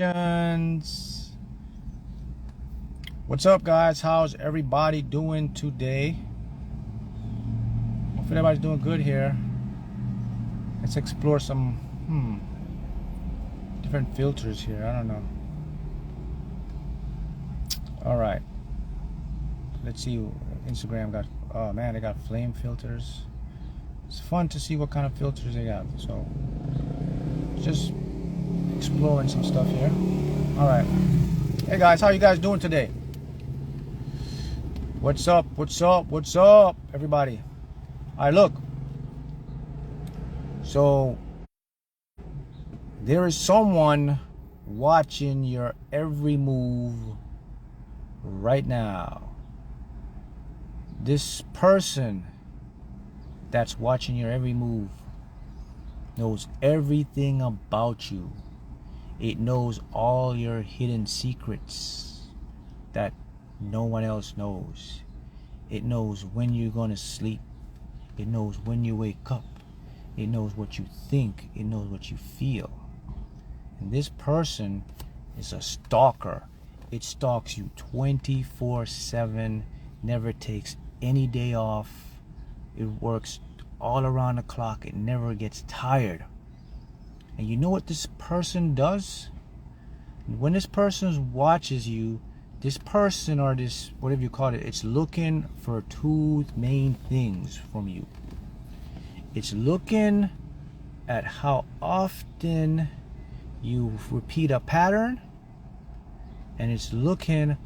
questions. What's up, guys? How's everybody doing today? Hopefully everybody's doing good here. Let's explore some different filters here. I don't know. All right. Let's see. Instagram got, oh man, they got flame filters. It's fun to see what kind of filters they got. So just exploring some stuff here. All right. Hey guys, how you guys doing today? What's up? What's up? What's up, everybody? All right, look. So there is someone watching your every move right now. This person that's watching your every move knows everything about you. It knows all your hidden secrets that no one else knows. It knows when you're going to sleep. It knows when you wake up. It knows what you think. It knows what you feel. And this person is a stalker. It stalks you 24/7, never takes any day off. It works all around the clock. It never gets tired. And you know what this person does? When this person watches you, this person, or this, whatever you call it, it's looking for two main things from you. It's looking at how often you repeat a pattern, and it's looking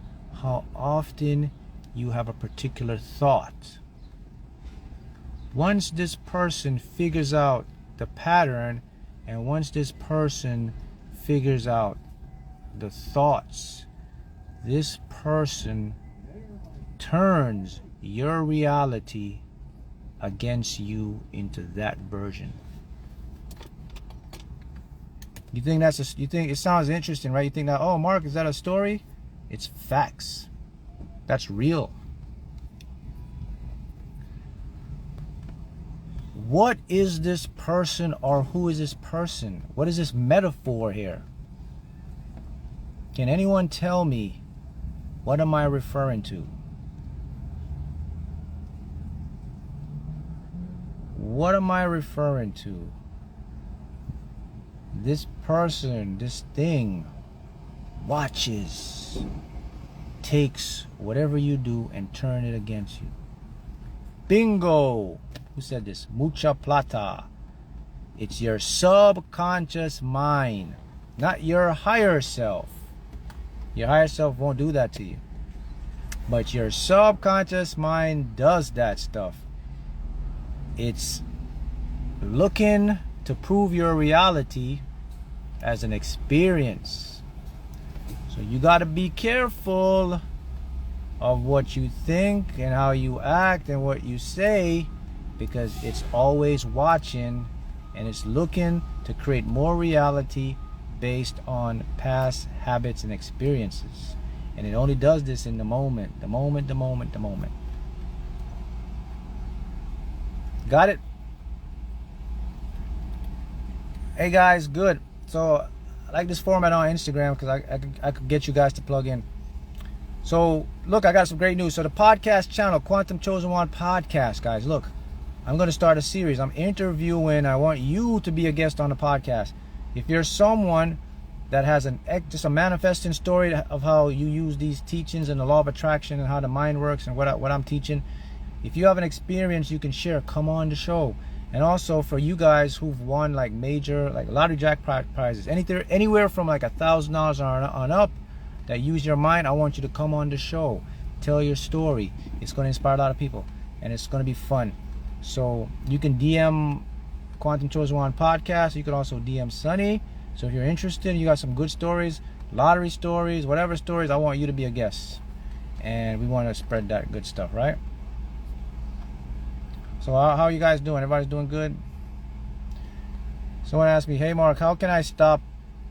how often you have a particular thought. Once this person figures out the pattern, and once this person figures out the thoughts, this person turns your reality against you into that version. You think you think it sounds interesting, right? You think that, oh, Mark, is that a story? It's facts. That's real. What is this person, or who is this person? What is this metaphor here? Can anyone tell me, what am I referring to? What am I referring to? This person, this thing, watches, takes whatever you do and turn it against you. Bingo! Who said this? Mucha plata. It's your subconscious mind, not your higher self. Your higher self won't do that to you. But your subconscious mind does that stuff. It's looking to prove your reality as an experience. So you got to be careful of what you think and how you act and what you say, because it's always watching, and it's looking to create more reality based on past habits and experiences. And it only does this in the moment, the moment, the moment, the moment. Got it? Hey guys, good. So I like this format on Instagram because I could get you guys to plug in. So look, I got some great news. So the podcast channel, Quantum Chosen One Podcast, guys, look, I'm going to start a series. I'm interviewing. I want you to be a guest on the podcast. If you're someone that has just a manifesting story of how you use these teachings and the law of attraction and how the mind works and what I'm teaching, if you have an experience you can share, come on the show. And also for you guys who've won like major, like lottery jackpot prizes, anywhere from like $1,000 on up, that use your mind, I want you to come on the show. Tell your story. It's going to inspire a lot of people, and it's going to be fun. So you can DM Quantum Chosen One Podcast. You can also DM Sunny. So if you're interested, you got some good stories, lottery stories, whatever stories, I want you to be a guest. And we want to spread that good stuff, right? So how are you guys doing? Everybody's doing good? Someone asked me, hey Mark, how can I stop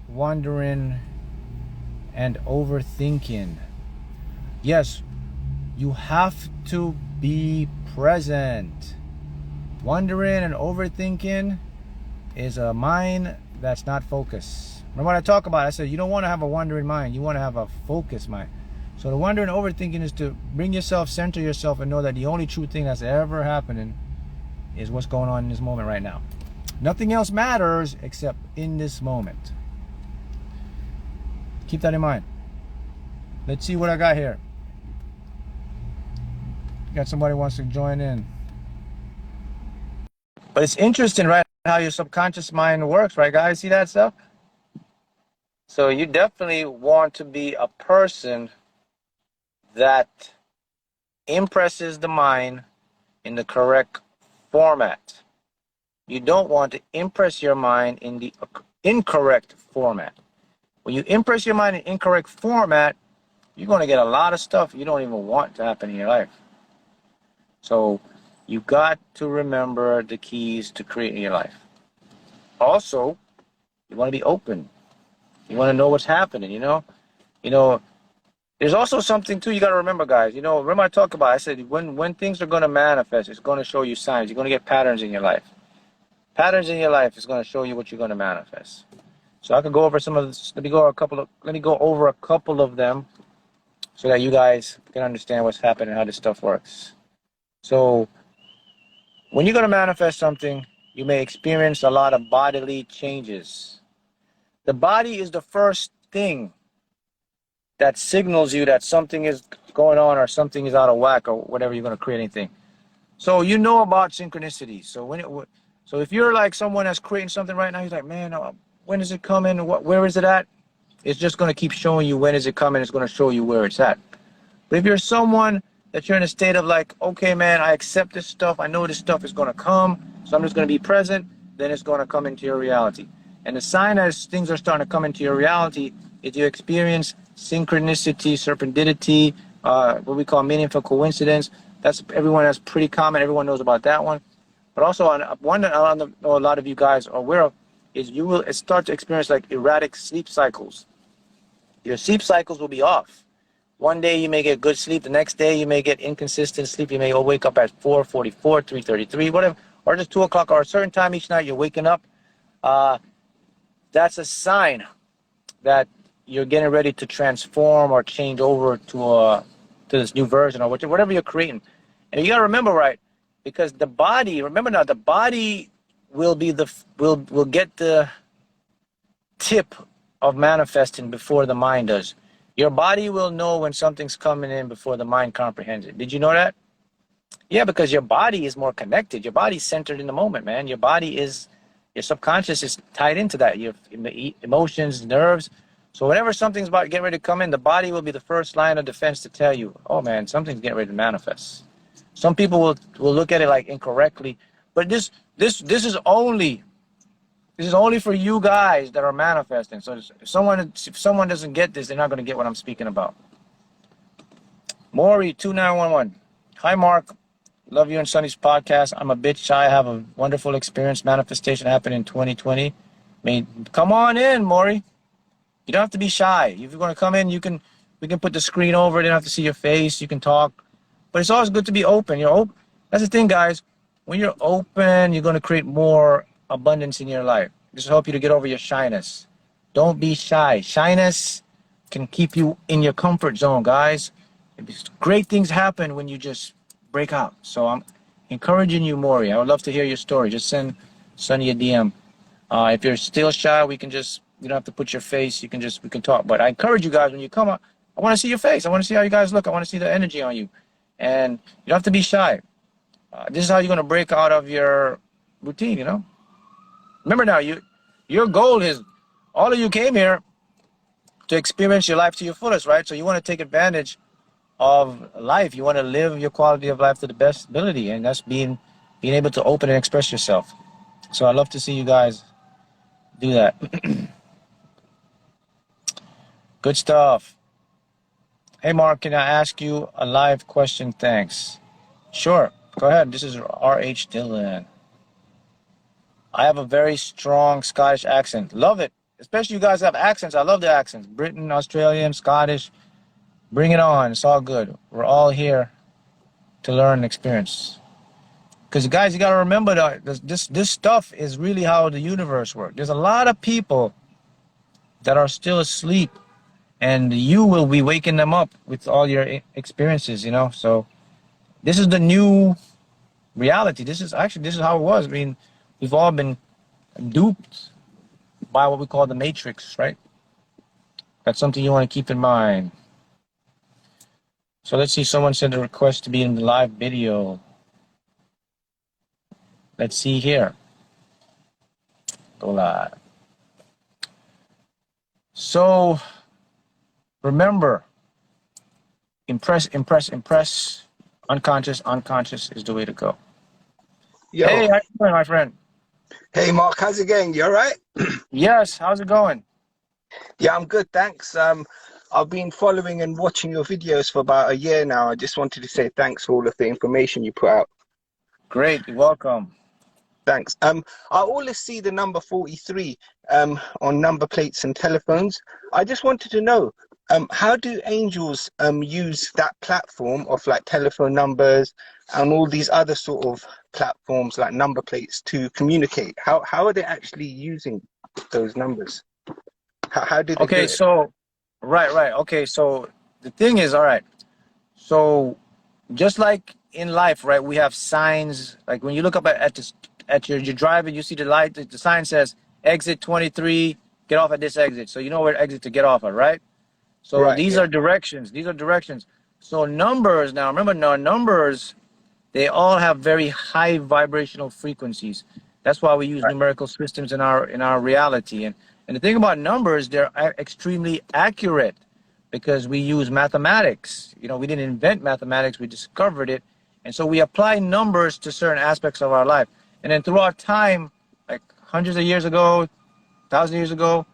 wondering and overthinking? Yes, you have to be present. Wondering and overthinking is a mind that's not focus. Remember what I talk about? I said you don't want to have a wandering mind. You want to have a focused mind. So the wandering overthinking is to bring yourself, center yourself, and know that the only true thing that's ever happening is what's going on in this moment right now. Nothing else matters except in this moment. Keep that in mind. Let's see what I got here. Got somebody who wants to join in. But it's interesting, right, how your subconscious mind works, right, guys? See that stuff? So you definitely want to be a person that impresses the mind in the correct format. You don't want to impress your mind in the incorrect format. When you impress your mind in incorrect format, you're going to get a lot of stuff you don't even want to happen in your life. So you got to remember the keys to creating your life. Also, you want to be open. You want to know what's happening, you know? There's also something too you got to remember, guys. Remember I talked about, I said when things are going to manifest, it's going to show you signs. You're going to get patterns in your life. Patterns in your life is going to show you what you're going to manifest. So I could go over some of this. Let me go over a couple of them so that you guys can understand what's happening, how this stuff works. So when you're going to manifest something, you may experience a lot of bodily changes. The body is the first thing that signals you that something is going on or something is out of whack or whatever you're going to create anything. So you know about synchronicity. So if you're like someone that's creating something right now, you're like, man, when is it coming? Where is it at? It's just going to keep showing you when is it coming. It's going to show you where it's at. But if you're someone that you're in a state of like, okay, man, I accept this stuff. I know this stuff is going to come. So I'm just going to be present. Then it's going to come into your reality. And the sign as things are starting to come into your reality is you experience synchronicity, serendipity, what we call meaningful coincidence. That's pretty common. Everyone knows about that one. But also one that I know a lot of you guys are aware of is you will start to experience like erratic sleep cycles. Your sleep cycles will be off. One day you may get good sleep. The next day you may get inconsistent sleep. You may wake up at 4:44, 3:33, whatever, or just 2 o'clock or a certain time each night you're waking up. That's a sign that you're getting ready to transform or change over to this new version or whatever you're creating. And you got to remember, right, because the body, remember now, the body will get the tip of manifesting before the mind does. Your body will know when something's coming in before the mind comprehends it. Did you know that? Yeah, because your body is more connected. Your body's centered in the moment, man. Your subconscious is tied into that. Your emotions, nerves. So whenever something's about to get ready to come in, the body will be the first line of defense to tell you, oh man, something's getting ready to manifest. Some people will look at it like incorrectly, but this is only for you guys that are manifesting. So if someone doesn't get this, they're not going to get what I'm speaking about. Maury 2911. Hi Mark, love you and Sonny's podcast. I'm a bit shy. I have a wonderful experience. Manifestation happened in 2020. I mean, come on in, Maury. You don't have to be shy. If you're going to come in, we can put the screen over. You don't have to see your face. You can talk. But it's always good to be open. That's the thing, guys. When you're open, you're going to create more abundance in your life. This will help you to get over your shyness. Don't be shy. Shyness can keep you in your comfort zone, guys. Great things happen when you just break out. So I'm encouraging you, Maury. I would love to hear your story. Just send Sonny a DM. If you're still shy, you don't have to put your face. We can talk. But I encourage you guys, when you come up, I want to see your face. I want to see how you guys look. I want to see the energy on you. And you don't have to be shy. This is how you're going to break out of your routine, Remember now, your goal is, all of you came here to experience your life to your fullest, right? So you want to take advantage of life. You want to live your quality of life to the best ability. And that's being able to open and express yourself. So I'd love to see you guys do that. Good stuff. Hey, Mark, can I ask you a live question? Thanks. Sure. Go ahead. This is R.H. Dillon. I have a very strong Scottish accent. Love it. Especially you guys have accents. I love the accents. Britain, Australian, Scottish. Bring it on. It's all good. We're all here to learn and experience. Because guys, you got to remember that this stuff is really how the universe works. There's a lot of people that are still asleep, and you will be waking them up with all your experiences. So this is the new reality. This is how it was. I mean, we've all been duped by what we call the matrix, right? That's something you want to keep in mind. So let's see, someone sent a request to be in the live video. Let's see here. Go live. So remember, impress, impress, impress. Unconscious is the way to go. Yo. Hey, how you doing, my friend? Hey, Mark, how's it going? You all right? Yes, how's it going? Yeah, I'm good, thanks. I've been following and watching your videos for about a year now. I just wanted to say thanks for all of the information you put out. Great, you're welcome. Thanks. I always see the number 43 on number plates and telephones. I just wanted to know, how do angels use that platform of like telephone numbers and all these other sort of platforms like number plates to communicate? How are they actually using those numbers? How do they do it? So right. Okay, so the thing is, all right. So just like in life, right, we have signs. Like when you look up at your you're driving, you see the light. The sign says exit 23. Get off at this exit. So you know where exit to get off at, right? So Right, these yeah. are directions. These are directions. So numbers now. Remember now, numbers. They all have very high vibrational frequencies. That's why we use Right, numerical systems in our reality. And the thing about numbers, they're extremely accurate because we use mathematics. We didn't invent mathematics, we discovered it. And so we apply numbers to certain aspects of our life. And then throughout time, like hundreds of years ago, thousands of years ago,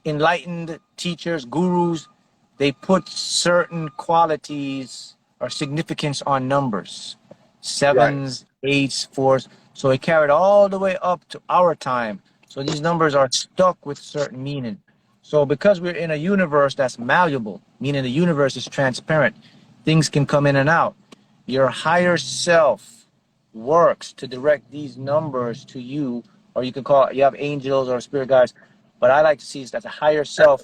enlightened teachers, gurus, they put certain qualities or significance on numbers. right, Sevens, eights, fours. So it carried all the way up to our time. So these numbers are stuck with certain meaning. So because we're in a universe that's malleable, meaning the universe is transparent, things can come in and out. Your higher self works to direct these numbers to you, or you have angels or spirit guides. But I like to see is that the higher self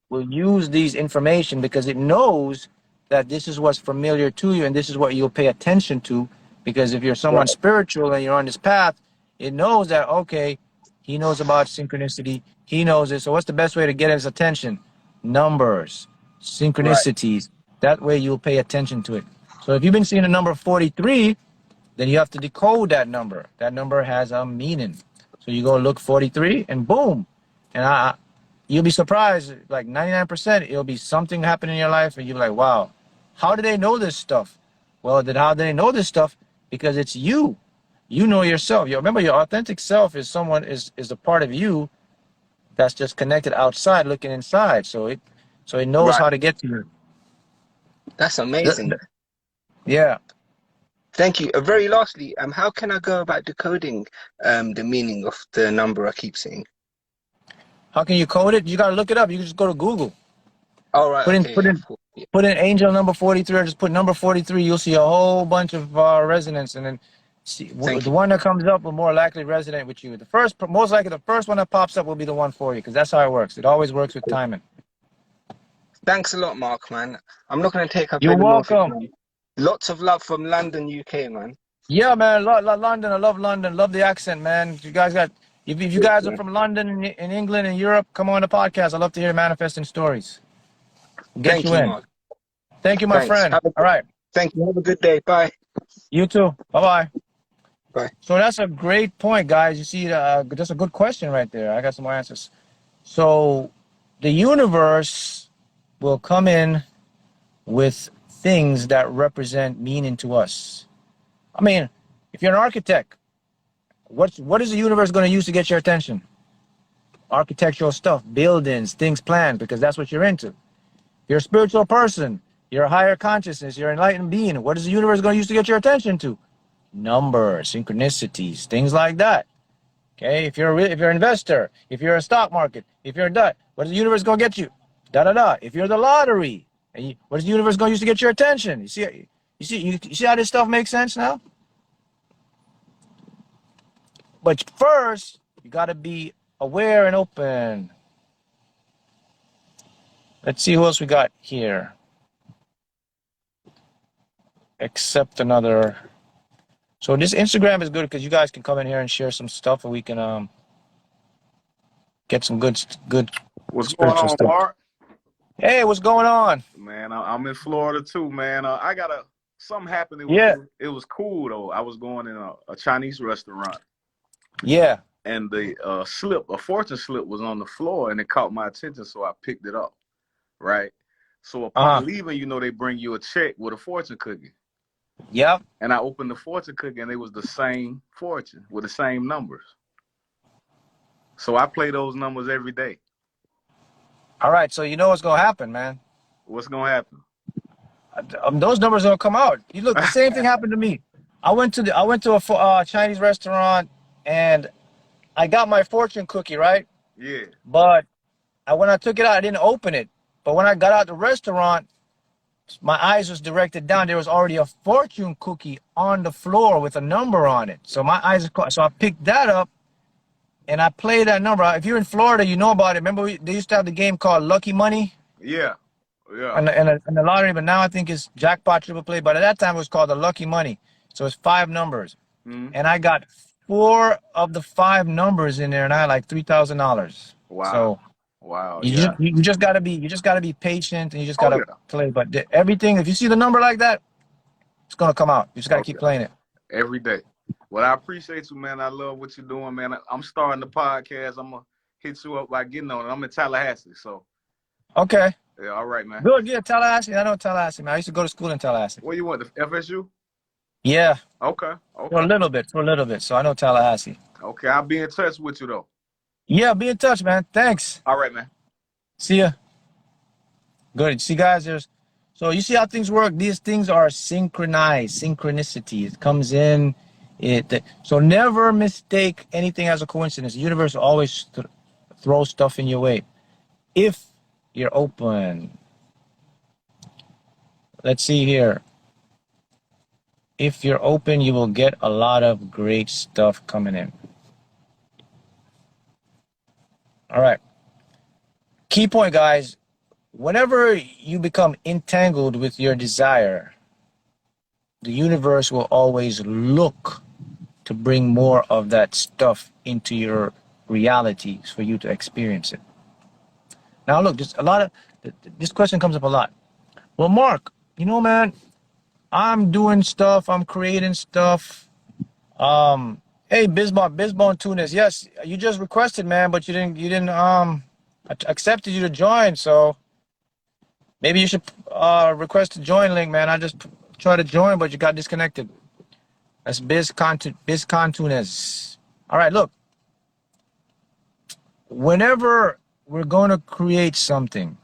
will use these information because it knows that this is what's familiar to you and this is what you'll pay attention to. Because if you're someone right, spiritual and you're on this path, it knows that, okay, he knows about synchronicity. He knows it. So what's the best way to get his attention? Numbers, right, synchronicities. That way you'll pay attention to it. So if you've been seeing the number 43, then you have to decode that number. That number has a meaning. So you go look 43 and boom. And you'll be surprised, like 99%, it'll be something happening in your life and you'll be like, wow, how do they know this stuff? Well, how do they know this stuff? Because it's you. You know yourself. You remember your authentic self is a part of you that's just connected outside, looking inside. So it knows right. how to get to you. That's amazing. Yeah. Thank you. Very lastly, how can I go about decoding the meaning of the number I keep seeing? How can you code it? You gotta look it up. You can just go to Google. Oh, right, okay, yeah, yeah. Put in angel number 43 or just put number 43. You'll see a whole bunch of resonance, and then see Thank the you. one that comes up will more likely resonate with you. Most likely the first one that pops up will be the one for you because that's how it works. It always works with timing. Thanks a lot, Mark, man. I'm not going to take up You're any more of your welcome. time. Lots of love from London, UK, man. Yeah, man. London. I love London. Love the accent, man. You guys got. If you Cheers, guys are man. from London and England and Europe, come on the podcast. I love to hear manifesting stories. Get Thank you you, in. Mark. Thank you, my Thanks. friend. All right. Thank you. Have a good day. Bye. You too. Bye-bye. Bye. So that's a great point, guys. You see, that's a good question right there. I got some more answers. So the universe will come in with things that represent meaning to us. I mean, if you're an architect, what is the universe going to use to get your attention? Architectural stuff, buildings, things planned, because that's what you're into. You're a spiritual person. You're a higher consciousness. You're an enlightened being. What is the universe going to use to get your attention to? Numbers, synchronicities, things like that. Okay, if you're an investor, if you're a stock market, if you're a dot, what is the universe going to get you? Da da da. If you're the lottery, what is the universe going to use to get your attention? You see how this stuff makes sense now? But first, you got to be aware and open. Let's see who else we got here. Accept another. So this Instagram is good because you guys can come in here and share some stuff, and we can get some good What's going spiritual on, stuff. Mark? Hey, what's going on? Man, I'm in Florida too, man. I got something happened. It was cool though. I was going in a Chinese restaurant. Yeah. And the a fortune slip was on the floor, and it caught my attention, so I picked it up. Right. So upon leaving, they bring you a check with a fortune cookie. Yep. And I opened the fortune cookie, and it was the same fortune with the same numbers. So I play those numbers every day. All right, so you know what's gonna happen, man. What's gonna happen? Those numbers are gonna come out. You look, the same thing happened to me. I went to a Chinese restaurant, and I got my fortune cookie, right? Yeah. But when I took it out, I didn't open it. But when I got out the restaurant, my eyes was directed down. There was already a fortune cookie on the floor with a number on it. So my eyes, so I picked that up, and I played that number. If you're in Florida, you know about it. Remember, they used to have the game called Lucky Money? Yeah. Yeah. And the lottery, but now I think it's Jackpot Triple Play. But at that time, it was called the Lucky Money. So it's 5 numbers. Mm-hmm. And I got 4 of the 5 numbers in there, and I had like $3,000. Wow. So wow. You just gotta be patient, and you just gotta play. But everything, if you see the number like that, it's gonna come out. You just gotta keep playing it every day. Well, I appreciate you, man. I love what you're doing, man. I'm starting the podcast. I'm gonna hit you up by getting on it. I'm in Tallahassee, so. Okay. Yeah, all right, man. Good, yeah, Tallahassee. I know Tallahassee, man. I used to go to school in Tallahassee. Where you went, to FSU? Yeah. Okay. For a little bit. So I know Tallahassee. Okay, I'll be in touch with you, though. Yeah, be in touch, man. Thanks. All right, man. See ya. Good. See, guys, so you see how things work? These things are synchronicity. It comes in. So never mistake anything as a coincidence. The universe will always throw stuff in your way if you're open. Let's see here. If you're open, you will get a lot of great stuff coming in. All right. Key point, guys. Whenever you become entangled with your desire, the universe will always look to bring more of that stuff into your reality for you to experience it. Now, look, this question comes up a lot. Well, Mark, man, I'm doing stuff. I'm creating stuff. Hey, Bisbon Tunis. Yes, you just requested, man, but you didn't accepted you to join. So maybe you should request a join link, man. I just tried to join, but you got disconnected. That's Biscon Tunis. All right, look. Whenever we're going to create something,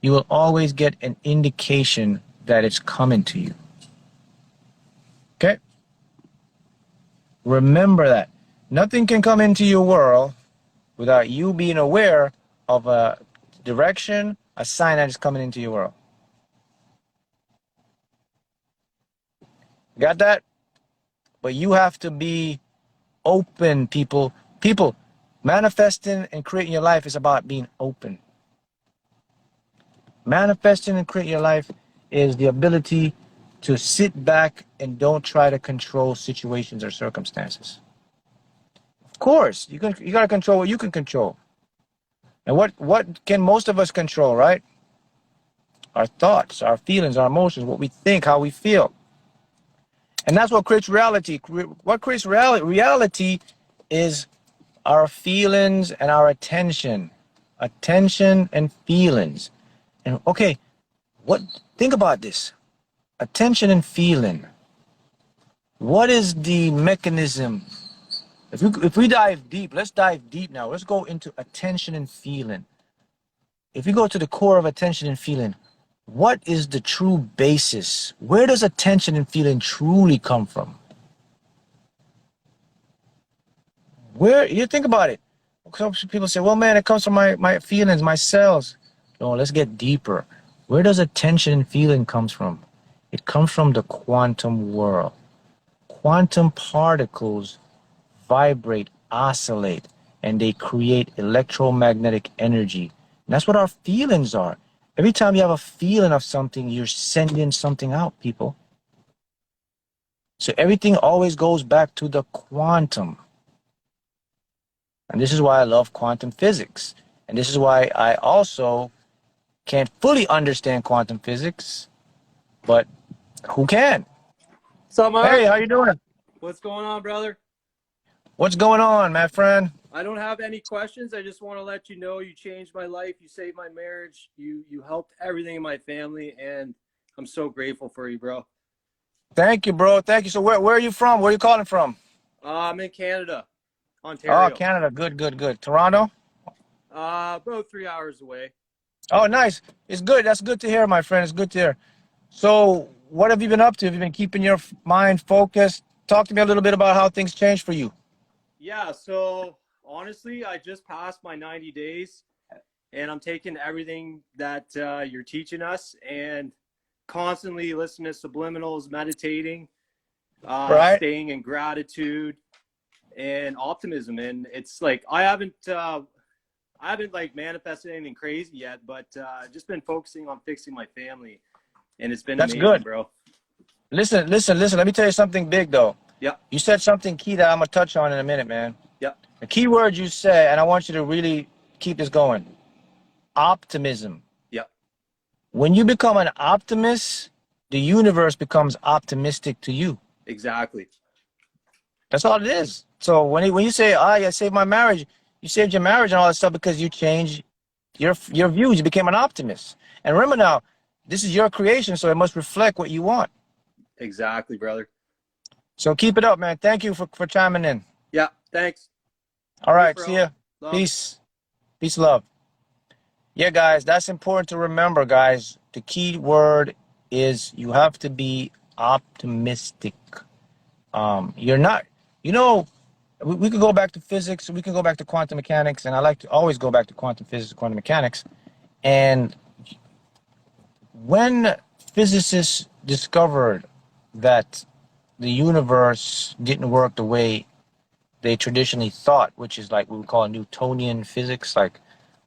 you will always get an indication that it's coming to you. Okay? Remember that. Nothing can come into your world without you being aware of a direction, a sign that is coming into your world. Got that? But you have to be open, people. People, manifesting and creating your life is about being open. Manifesting and creating your life is the ability to sit back and don't try to control situations or circumstances. Of course, you got to control what you can control. And what can most of us control, right? Our thoughts, our feelings, our emotions, what we think, how we feel. And that's what creates reality. What creates reality is our feelings and our attention. Attention and feelings. And okay, think about this. Attention and feeling. What is the mechanism? If we dive deep, let's dive deep now. Let's go into attention and feeling. If we go to the core of attention and feeling, what is the true basis? Where does attention and feeling truly come from? Where you think about it? Some people say, well, man, it comes from my feelings, my cells. No, let's get deeper. Where does attention and feeling comes from? It comes from the quantum world. Quantum particles vibrate, oscillate, and they create electromagnetic energy. And that's what our feelings are. Every time you have a feeling of something, you're sending something out, people. So everything always goes back to the quantum. And this is why I love quantum physics. And this is why I also can't fully understand quantum physics, but who can? What's up, Mark? Hey, how you doing? What's going on, brother? What's going on, my friend? I don't have any questions. I just want to let you know you changed my life. You saved my marriage. You helped everything in my family, and I'm so grateful for you, bro. Thank you, bro. Thank you. So where are you from? Where are you calling from? I'm in Canada, Ontario. Oh, Canada. Good, good, good. Toronto? About 3 hours away. Oh, nice. It's good. That's good to hear, my friend. It's good to hear. So what have you been up to? Have you been keeping your mind focused? Talk to me a little bit about how things changed for you. Yeah, so honestly, I just passed my 90 days, and I'm taking everything that you're teaching us and constantly listening to subliminals, meditating, Right? staying in gratitude and optimism. And it's like I haven't like manifested anything crazy yet, but just been focusing on fixing my family, and it's been That's amazing, good. bro. Listen. Let me tell you something big, though. Yeah. You said something key that I'm going to touch on in a minute, man. Yeah. The key word you said, and I want you to really keep this going, optimism. Yeah. When you become an optimist, the universe becomes optimistic to you. Exactly. That's all it is. So when you say, I saved my marriage, you saved your marriage and all that stuff because you changed your views. You became an optimist. And remember now, this is your creation, so it must reflect what you want. Exactly, brother. So keep it up, man. Thank you for chiming in. Yeah. Thanks. All right. Bro. See ya. Love. Peace. Peace, love. Yeah, guys, that's important to remember, guys. The key word is you have to be optimistic. You're not, you know, we could go back to physics, we can go back to quantum mechanics, and I like to always go back to quantum physics, quantum mechanics. And when physicists discovered that the universe didn't work the way they traditionally thought, which is like we would call Newtonian physics, like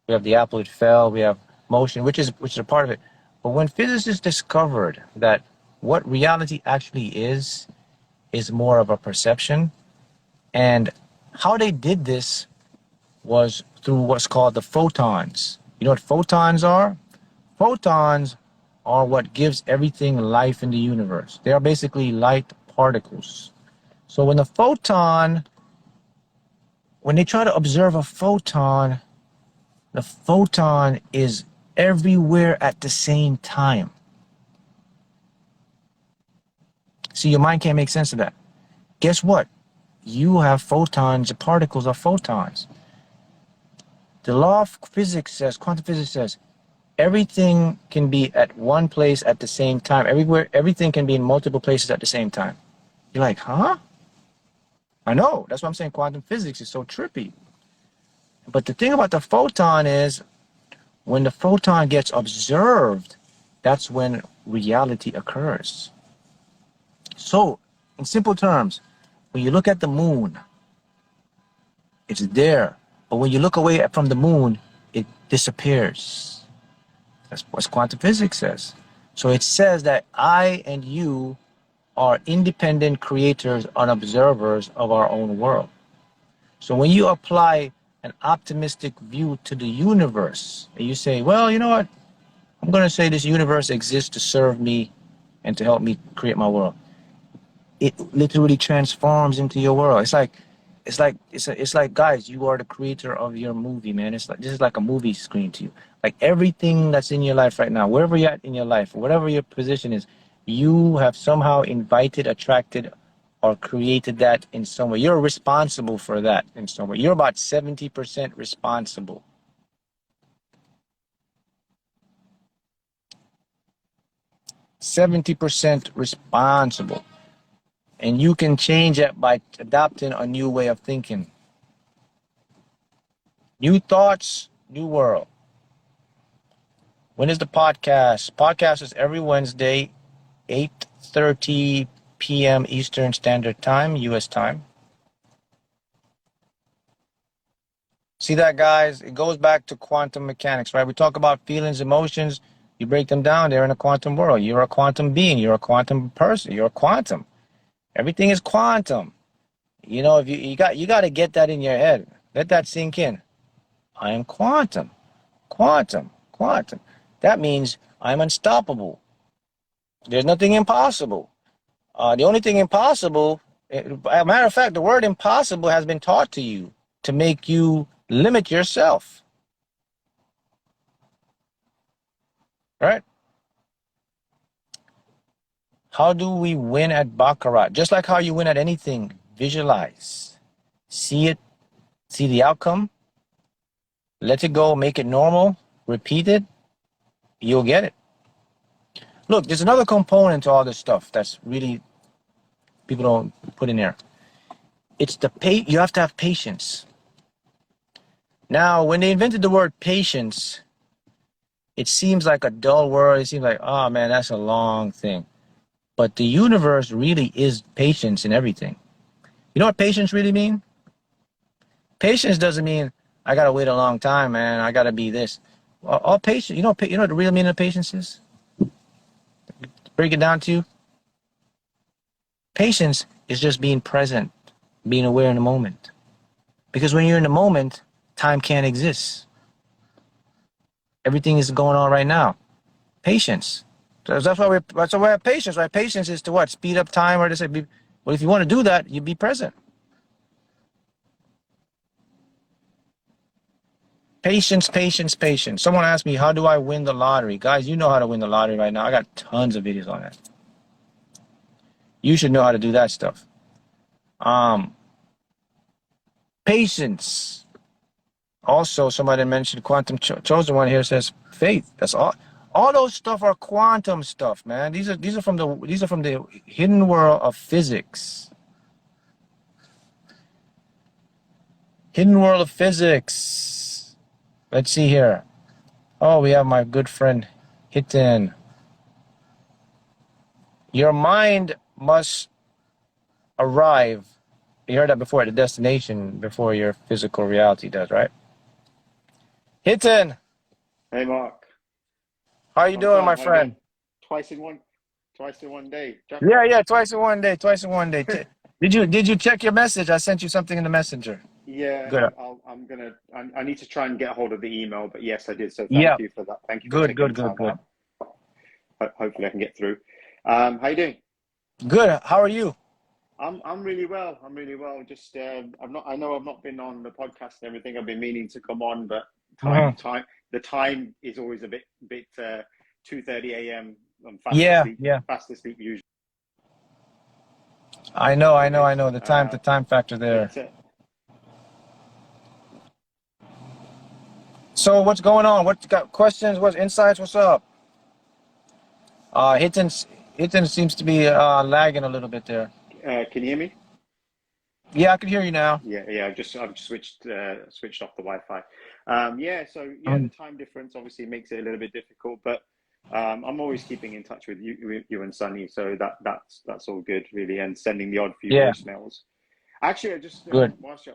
we have the apple, it fell, we have motion, which is a part of it. But when physicists discovered that what reality actually is more of a perception, and how they did this was through what's called the photons. You know what photons are? Photons are what gives everything life in the universe. They are basically light particles. So when they try to observe a photon, the photon is everywhere at the same time. See, your mind can't make sense of that. Guess what? You have photons, the particles are photons. The law of physics says, quantum physics says, everything can be at one place at the same time. Everything can be in multiple places at the same time. You're like, huh? I know. That's what I'm saying. Quantum physics is so trippy. But the thing about the photon is, when the photon gets observed, that's when reality occurs. So, in simple terms, when you look at the moon, it's there. But when you look away from the moon, it disappears. That's what quantum physics says. So it says that I and you are independent creators and observers of our own world. So when you apply an optimistic view to the universe, and you say, well, you know what? I'm going to say this universe exists to serve me and to help me create my world. It literally transforms into your world. It's like, guys, you are the creator of your movie, man. It's like, this is like a movie screen to you. Like everything that's in your life right now, wherever you're at in your life, whatever your position is, you have somehow invited, attracted, or created that in some way. You're responsible for that in some way. You're about 70% responsible. %70 responsible. And you can change it by adopting a new way of thinking. New thoughts, new world. When is the podcast? Podcast is every Wednesday, 8:30 p.m. Eastern Standard Time, U.S. time. See that, guys? It goes back to quantum mechanics, right? We talk about feelings, emotions. You break them down, they're in a quantum world. You're a quantum being. You're a quantum person. You're a quantum. Everything is quantum. You know, if you got to get that in your head. Let that sink in. I am quantum. Quantum. Quantum. That means I'm unstoppable. There's nothing impossible. The only thing impossible, as a matter of fact, the word impossible has been taught to you to make you limit yourself. Right? How do we win at Baccarat? Just like how you win at anything, visualize. See it, see the outcome, let it go, make it normal, repeat it, you'll get it. Look, there's another component to all this stuff that's really people don't put in there. It's you have to have patience. Now, when they invented the word patience, it seems like a dull word. It seems like, oh man, that's a long thing. But the universe really is patience in everything. You know what patience really means? Patience doesn't mean I gotta wait a long time, man. I gotta be this. All patience. You know what the real meaning of patience is? Break it down to you. Patience is just being present, being aware in the moment. Because when you're in the moment, time can't exist. Everything is going on right now. Patience. So that's why we have patience, right? Patience is to what? Speed up time, or to say, well, if you want to do that, you be present. Patience, patience, patience. Someone asked me, how do I win the lottery? Guys, you know how to win the lottery right now. I got tons of videos on that. You should know how to do that stuff. Patience. Also, somebody mentioned quantum chosen one here says faith. That's all. All those stuff are quantum stuff, man. These are from the hidden world of physics. Hidden world of physics. Let's see here. Oh, we have my good friend Hitten. Your mind must arrive. You heard that before, at the destination before your physical reality does, right? Hitten. Hey Mark, How are you long doing, time. my How you doing? friend? Twice in one day. Jackpot. Yeah, twice in one day, twice in one day. Did you check your message? I sent you something in the messenger. Yeah, Good. I'm gonna. I need to try and get hold of the email, but yes, I did. So thank Yeah. you for that. Thank you for Good, taking the good, good, time good. out. Hopefully, I can get through. How you doing? Good. How are you? I'm really well. I'm really well. Just I've not. I know I've not been on the podcast and everything. I've been meaning to come on, but Mhm. the time is always a bit 2:30 a.m. I'm Yeah, yeah. fast asleep usually. I know. Is The time factor there. but So what's going on? What got questions? What insights? What's up? Hitton seems to be lagging a little bit there. Can you hear me? Yeah, I can hear you now. Yeah. I've switched off the Wi-Fi. The Mhm. time difference obviously makes it a little bit difficult, but I'm always keeping in touch with you and Sunny, so that's all good really, and sending the odd few Yeah, voicemails. Actually, I just good. whilst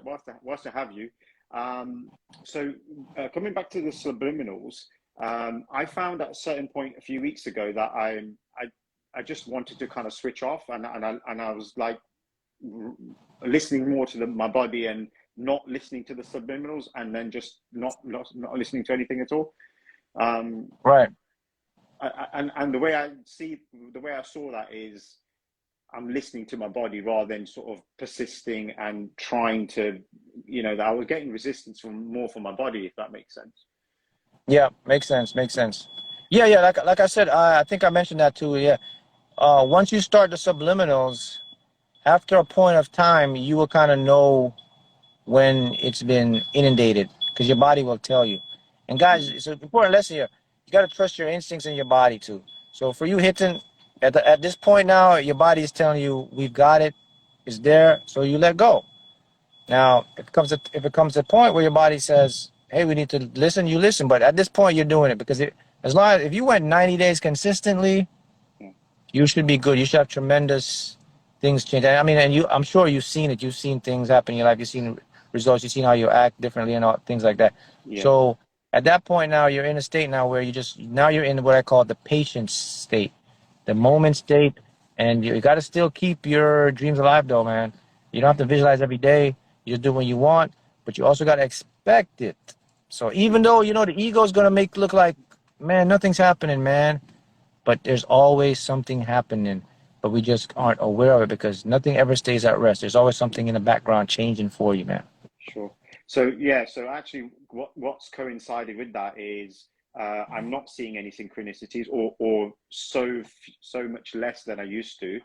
I have you, coming back to the subliminals, I found at a certain point a few weeks ago that I just wanted to kind of switch off, and I was like listening more to my body and not listening to the subliminals, and then just not listening to anything at all. Right. And the way I saw that is I'm listening to my body rather than sort of persisting and trying to, that I was getting resistance from my body, if that makes sense. Yeah, makes sense. Makes sense. Yeah, yeah. Like I said, I think I mentioned that too. Yeah. Once you start the subliminals, after a point of time, you will kind of know when it's been inundated because your body will tell you. And guys, it's an important lesson here. You got to trust your instincts in your body too. So for you hitting at this point now, your body is telling you we've got it, it's there. So you let go. Now, if it comes to a point where your body says, "Hey, we need to listen," you listen. But at this point, you're doing it because if you went 90 days consistently, Yeah. you should be good. You should have tremendous things change. I mean, I'm sure you've seen it. You've seen things happen in your life. You've seen results. You've seen how you act differently and all things like that. Yeah. So at that point now, you're in a state now where now you're in what I call the patience state, the moment state, and you got to still keep your dreams alive, though, man. You don't have to visualize every day. You just do what you want, but you also got to expect it. So even though the ego is gonna make look like, man, nothing's happening, man, but there's always something happening, but we just aren't aware of it because nothing ever stays at rest. There's always something in the background changing for you, man. Sure. So yeah, so actually what's coincided with that is I'm not seeing any synchronicities or so much less than I used to.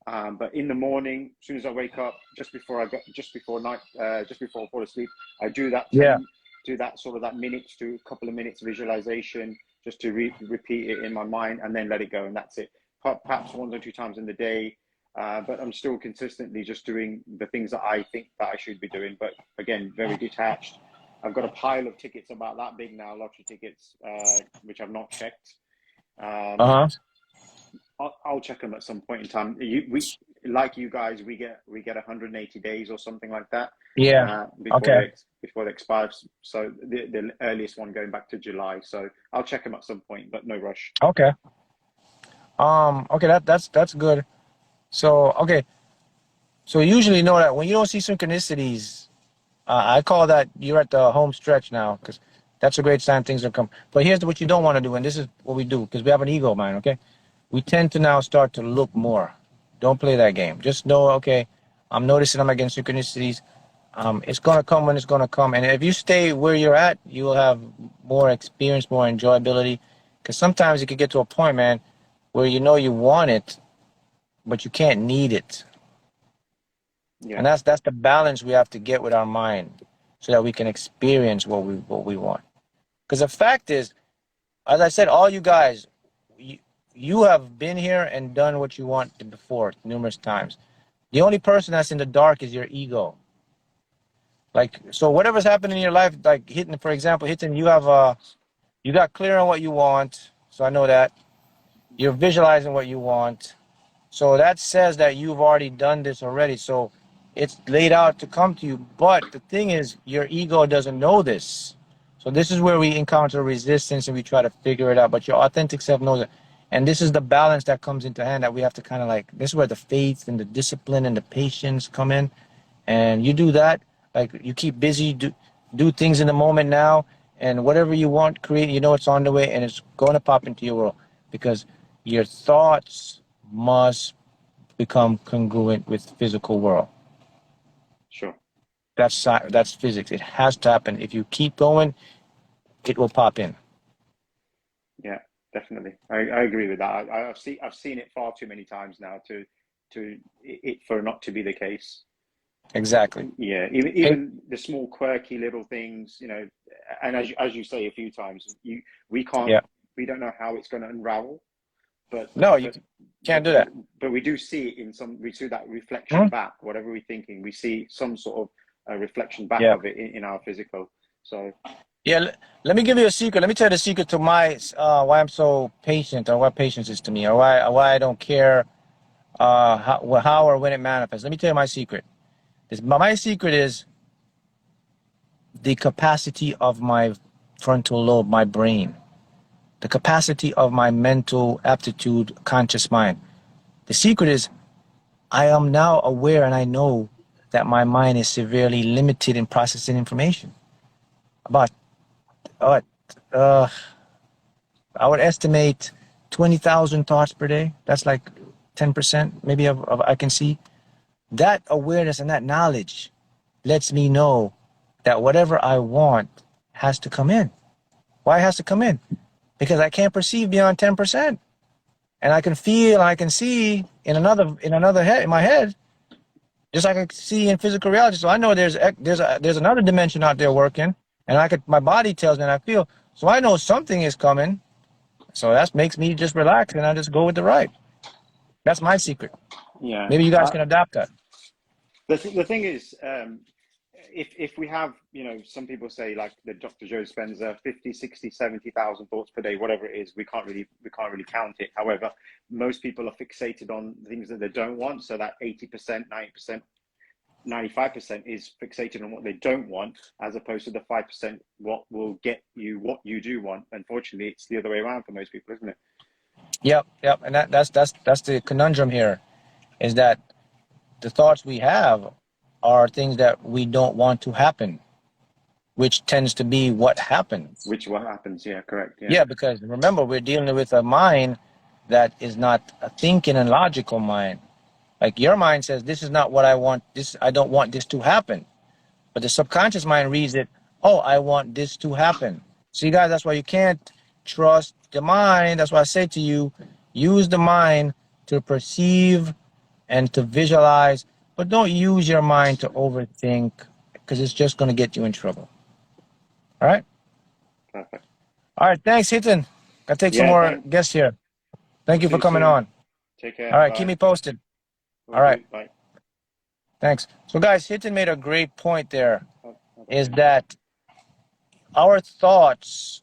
But in the morning, as soon as I wake up, just before I fall asleep, I do that Yeah. do that sort of that minutes to a couple of minutes visualization just to repeat it in my mind and then let it go, and that's it. Perhaps 1 or 2 times in the day. But I'm still consistently just doing the things that I think that I should be doing. But again, very detached. I've got a pile of tickets about that big now, lottery tickets, which I've not checked. I'll check them at some point in time. We like you guys, we get 180 days or something like that. Yeah. Before Okay. it expires. So the earliest one going back to July. So I'll check them at some point, but no rush. Okay. Okay. That's good. So okay. So you usually know that when you don't see synchronicities, I call that you're at the home stretch now, because that's a great sign things are coming. But here's what you don't want to do, and this is what we do, because we have an ego mind, okay? We tend to now start to look more. Don't play that game. Just know, okay, I'm noticing I'm against synchronicities. It's going to come when it's going to come. And if you stay where you're at, you will have more experience, more enjoyability. Because sometimes it could get to a point, man, where you know you want it, but you can't need it. Yeah. And that's the balance we have to get with our mind so that we can experience what we want. Because the fact is, as I said, all you guys, you have been here and done what you want before numerous times. The only person that's in the dark is your ego. Like, so whatever's happening in your life, like hitting, for example, hitting, you got clear on what you want. So I know that you're visualizing what you want. So that says that you've already done this already. So it's laid out to come to you. But the thing is, your ego doesn't know this. So this is where we encounter resistance and we try to figure it out. But your authentic self knows it. And this is the balance that comes into hand that we have to kind of like, this is where the faith and the discipline and the patience come in. And you do that, like you keep busy, do things in the moment now. And whatever you want, create, it's on the way and it's going to pop into your world. Because your thoughts must become congruent with physical world. Sure. That's physics. It has to happen. If you keep going, it will pop in. Yeah, definitely. I agree with that. I've seen it far too many times now for it not to be the case. Exactly. Yeah, even the small quirky little things, and as you say a few times, we don't know how it's going to unravel. But no, you can't do that. But we do see it we see that reflection back. Whatever we're thinking, we see some sort of reflection back of it in our physical. So yeah, let me give you a secret. Let me tell you the secret to why I'm so patient, or what patience is to me, or why I don't care how or when it manifests. Let me tell you my secret. My secret is the capacity of my frontal lobe, my brain, the capacity of my mental aptitude, conscious mind. The secret is I am now aware and I know that my mind is severely limited in processing information. About, I would estimate 20,000 thoughts per day. That's like 10% maybe of I can see. That awareness and that knowledge lets me know that whatever I want has to come in. Why it has to come in? Because I can't perceive beyond 10%. And I can feel and I can see in another head, in my head, just like I can see in physical reality. So I know there's another dimension out there working, and my body tells me and I feel. So I know something is coming. So that makes me just relax and I just go with the ride. That's my secret. yeah, Maybe you guys can adopt that. The thing is, if we have, some people say like the Dr. Joe Spencer, 50, 60, 70,000 thoughts per day, whatever it is, we can't really count it. However, most people are fixated on things that they don't want. So that 80%, 90% 95% is fixated on what they don't want, as opposed to the 5% what will get you what you do want. Unfortunately, it's the other way around for most people, isn't it? Yep, and that's the conundrum here, is that the thoughts we have are things that we don't want to happen, which tends to be what happens. What happens? Yeah, correct. Yeah, because remember, we're dealing with a mind that is not a thinking and logical mind. Like your mind says, this is not what I want. I don't want this to happen. But the subconscious mind reads it, oh, I want this to happen. See, guys, that's why you can't trust the mind. That's why I say to you, use the mind to perceive and to visualize, but don't use your mind to overthink, because it's just going to get you in trouble. All right? Perfect. All right, thanks, Hitton. I'll take some more guests here. Thank you for coming on. Take care. All right, keep me posted. All right. Bye. Thanks. So, guys, Hitton made a great point there, is that our thoughts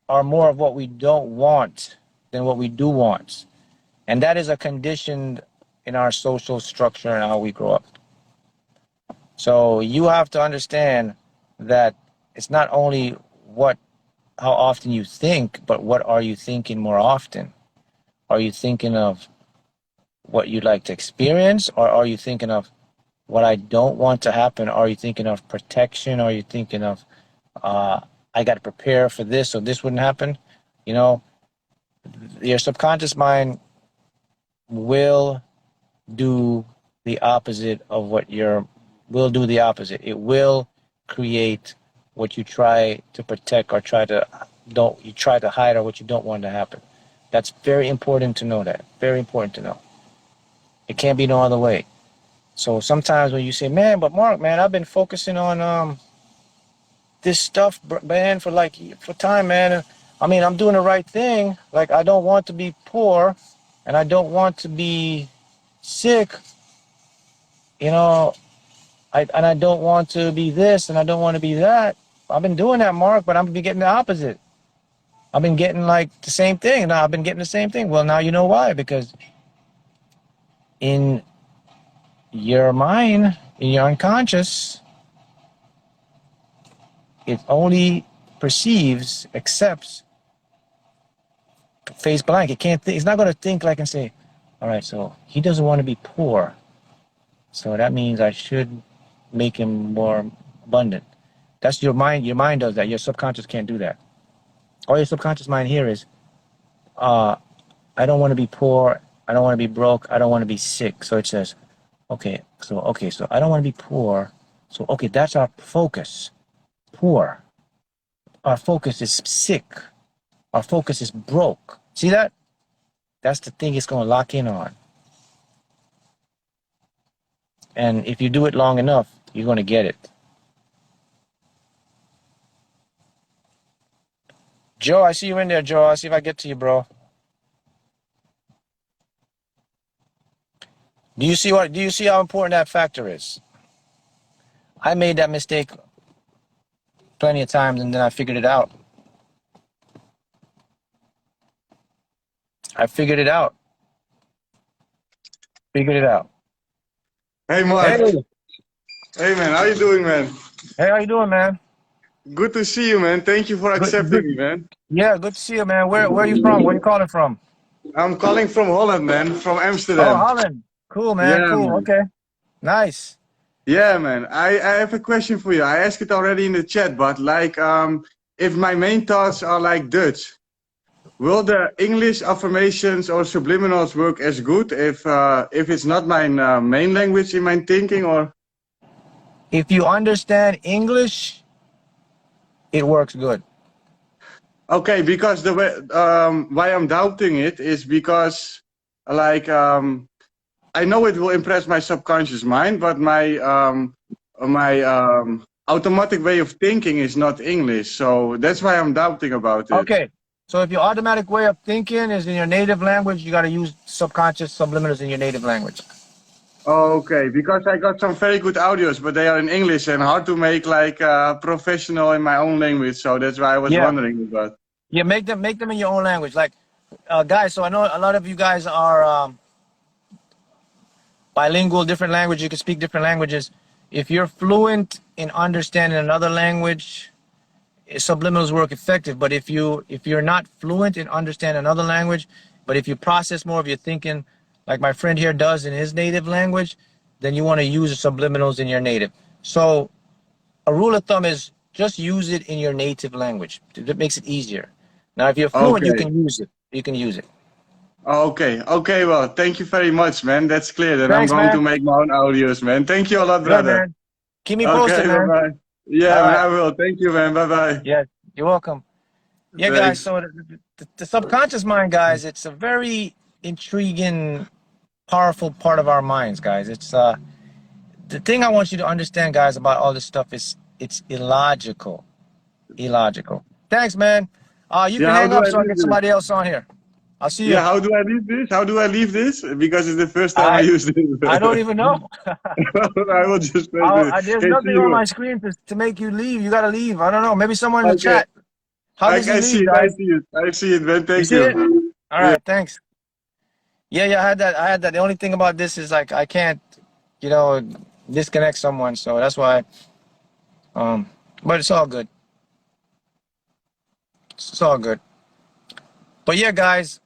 are more of what we don't want than what we do want. And that is a condition in our social structure and how we grow up. So you have to understand that it's not only how often you think, but what are you thinking more often? Are you thinking of what you'd like to experience, or are you thinking of what I don't want to happen? Are you thinking of protection? Are you thinking of I got to prepare for this so this wouldn't happen? You know, your subconscious mind will do the opposite of will do the opposite. It will create what you try to protect or try to hide, or what you don't want to happen. That's very important to know that. Very important to know. It can't be no other way. So sometimes when you say, man, but Mark, man, I've been focusing on this stuff, man, for time, man. I mean, I'm doing the right thing. Like, I don't want to be poor, and I don't want to be sick. You know, I don't want to be this, and I don't want to be that. I've been doing that, Mark, but I'm getting the opposite. I've been getting like the same thing. Now I've been getting the same thing. Well, now you know why. Because in your mind, in your unconscious, it only perceives, accepts, face blank. It can't think. It's not going to think like and say, all right, so he doesn't want to be poor, so that means I should make him more abundant. That's your mind. Your mind does that. Your subconscious can't do that. All your subconscious mind here is, I don't want to be poor. I don't want to be broke. I don't want to be sick. So it says, okay, so I don't want to be poor. So, okay, that's our focus. Poor. Our focus is sick. Our focus is broke. See that? That's the thing it's going to lock in on. And if you do it long enough, you're going to get it. Joe, I see you in there, Joe. I'll see if I get to you, bro. Do you see how important that factor is? I made that mistake plenty of times, and then I figured it out. Figured it out. Hey, Mark. Hey. Hey, man. How you doing, man? Hey, how you doing, man? Good to see you, man. Thank you for accepting me, man. Yeah, good to see you, man. Where are you from? Where are you calling from? I'm calling from Holland, man. From Amsterdam. Oh, Holland. Cool, man. Yeah, cool. man. Okay. Nice. Yeah, man. I have a question for you. I asked it already in the chat, but like, if my main thoughts are like Dutch, will the English affirmations or subliminals work as good if it's not my main language in my thinking, or? If you understand English, it works good. Okay, because the way why I'm doubting it is because, like, I know it will impress my subconscious mind, but my automatic way of thinking is not English, so that's why I'm doubting about it. Okay, so if your automatic way of thinking is in your native language, you got to use subconscious subliminals in your native language. Okay, because I got some very good audios, but they are in English and hard to make like professional in my own language, so that's why I was wondering about. Yeah, make them in your own language. Like, guys, so I know a lot of you guys are bilingual, different language, you can speak different languages. If you're fluent in understanding another language, subliminals work effective. But if you're not fluent in understanding another language, but if you process more of your thinking, like my friend here does in his native language, then you want to use the subliminals in your native. So a rule of thumb is just use it in your native language. That makes it easier. Now, if you're fluent, you Okay. can use it. You can use it. Okay. Okay. Well, thank you very much, man. That's clear. Then I'm Thanks, going to man. make my own audios, man. Thank you a lot, Good, brother. man. Keep me Okay. posted, Bye man. bye. Yeah, All man, right. I will. Thank you, man. Bye bye. Yeah, you're welcome. Yeah, guys. Thanks. So the subconscious mind, guys, it's a very intriguing, powerful part of our minds, guys. It's the thing I want you to understand, guys, about all this stuff is it's illogical. Illogical. Thanks, man. You Yeah, can how hang do up I so I leave get this? somebody else on here. I'll see you. Yeah, how do I leave this? How do I leave this? Because it's the first time I I use this. I don't even know. I will just make this. There's Can see nothing on you. my screen to make you leave. You gotta leave. I don't know. Maybe someone in the Okay. chat. How does he I see leave, it. I guys? see it. I see it, man. You Thank see it? you. All Yeah. right, thanks. Yeah, I had that. The only thing about this is like I can't, you know, disconnect someone, so that's why. But it's all good. It's all good. But yeah, guys,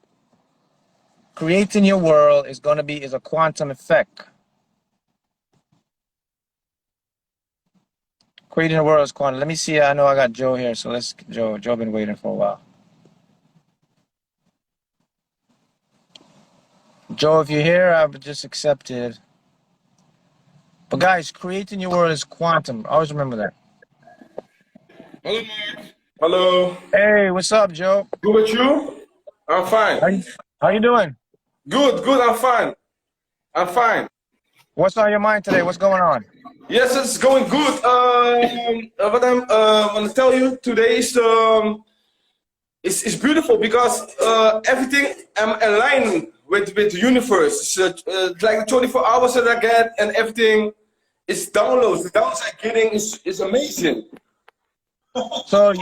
creating your world is a quantum effect. Creating a world is quantum. Let me see. I know I got Joe here, so let's Joe. Joe been waiting for a while. Joe, if you're here, I've just accepted. But guys, creating your world is quantum. Always remember that. Hello, Mark. Hello. Hey, what's up, Joe? Good with you? I'm fine. How you doing? Good, good. I'm fine. I'm fine. What's on your mind today? What's going on? Yes, it's going good. What I'm want to tell you today is it's beautiful because everything I'm aligned with the universe. It's like 24 hours that I get, and everything is downloads. The downloads I'm getting is amazing. So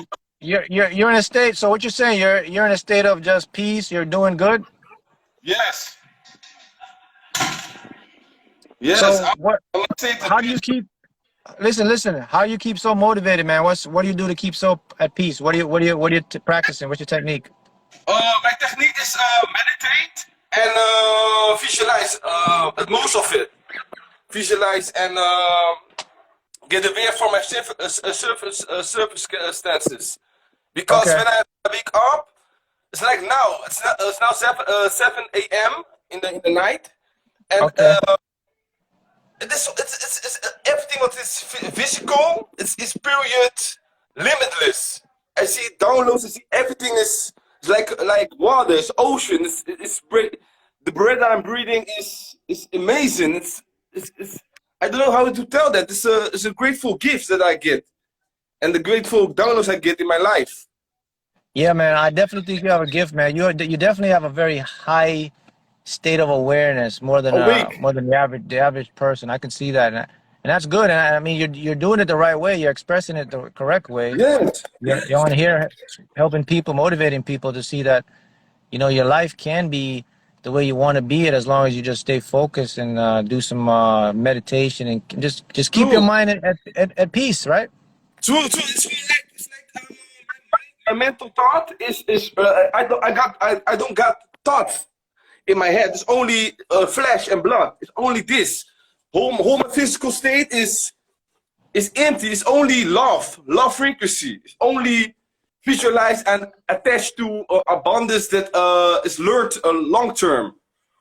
you're in a state. So what you're saying? You're in a state of just peace. You're doing good. Yes. Yes. So what? I'm not saying How do you keep? Listen. How do you keep so motivated, man? What do you do to keep so at peace? What are you practicing? What's your technique? My technique is meditate and visualize. Most of it. Visualize and get away from my circumstances. Because Okay. when I wake up, it's like now. It's now 7 a.m. in the night, and Okay. it's everything what is physical. It's period limitless. I see downloads. I see everything is like water. It's ocean. The breath that I'm breathing is amazing. It's I don't know how to tell that. It's a grateful gift that I get, and the grateful downloads I get in my life. Yeah, man. I definitely think you have a gift, man. You definitely have a very high state of awareness, more than Awake. the average person. I can see that, and that's good. And I mean, you're doing it the right way. You're expressing it the correct way. Yes. You're on here helping people, motivating people to see that, you know, your life can be the way you want to be it as long as you just stay focused and do some meditation and just keep your True. mind at peace, right? True. It's like my mental thought is I don't got thoughts in my head. It's only flesh and blood. It's only this. Whole my physical state is empty. It's only love frequency. It's only visualized and attached to abundance that is learned long term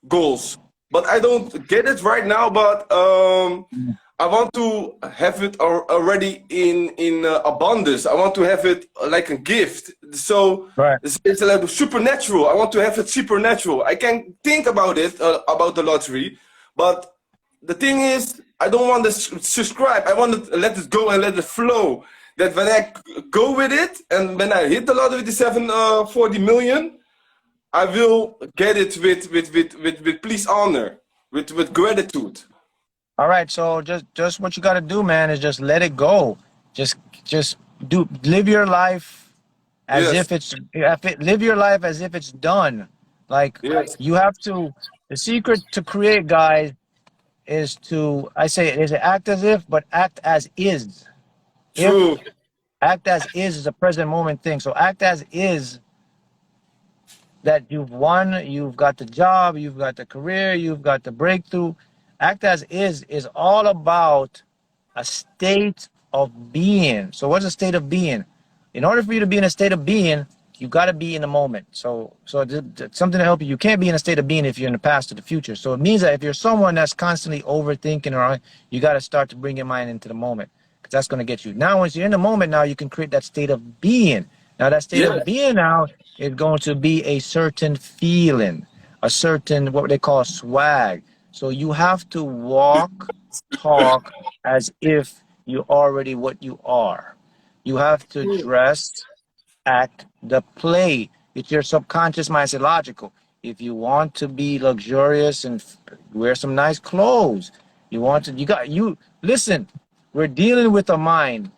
goals. But I don't get it right now. But I want to have it already in abundance. I want to have it like a gift. So Right. it's like supernatural. I want to have it supernatural. I can think about it about the lottery, but the thing is, I don't want to subscribe. I want to let it go and let it flow. That when I go with it and when I hit the lottery, the 740 million, I will get it with please honor, with gratitude. All right, so just what you got to do, man, is just let it go. Just live your life as Yes. live your life as if it's done. Like Yes. you have to. The secret to create, guys, is to, I say, is to act as if, but act as is. True. If act as is a present moment thing. So act as is that you've won, you've got the job, you've got the career, you've got the breakthrough. Act as is all about a state of being. So what's a state of being? In order for you to be in a state of being, you got to be in the moment. So something to help you. You can't be in a state of being if you're in the past or the future. So it means that if you're someone that's constantly overthinking, or you got to start to bring your mind into the moment, because that's going to get you. Now, once you're in the moment, now you can create that state of being. Now, that state Yeah. of being now is going to be a certain feeling, a certain what they call swag. So you have to walk, talk as if you're already what you are. You have to dress, act, the play. It's your subconscious mind. It's logical. If you want to be luxurious and wear some nice clothes, you listen, we're dealing with a mind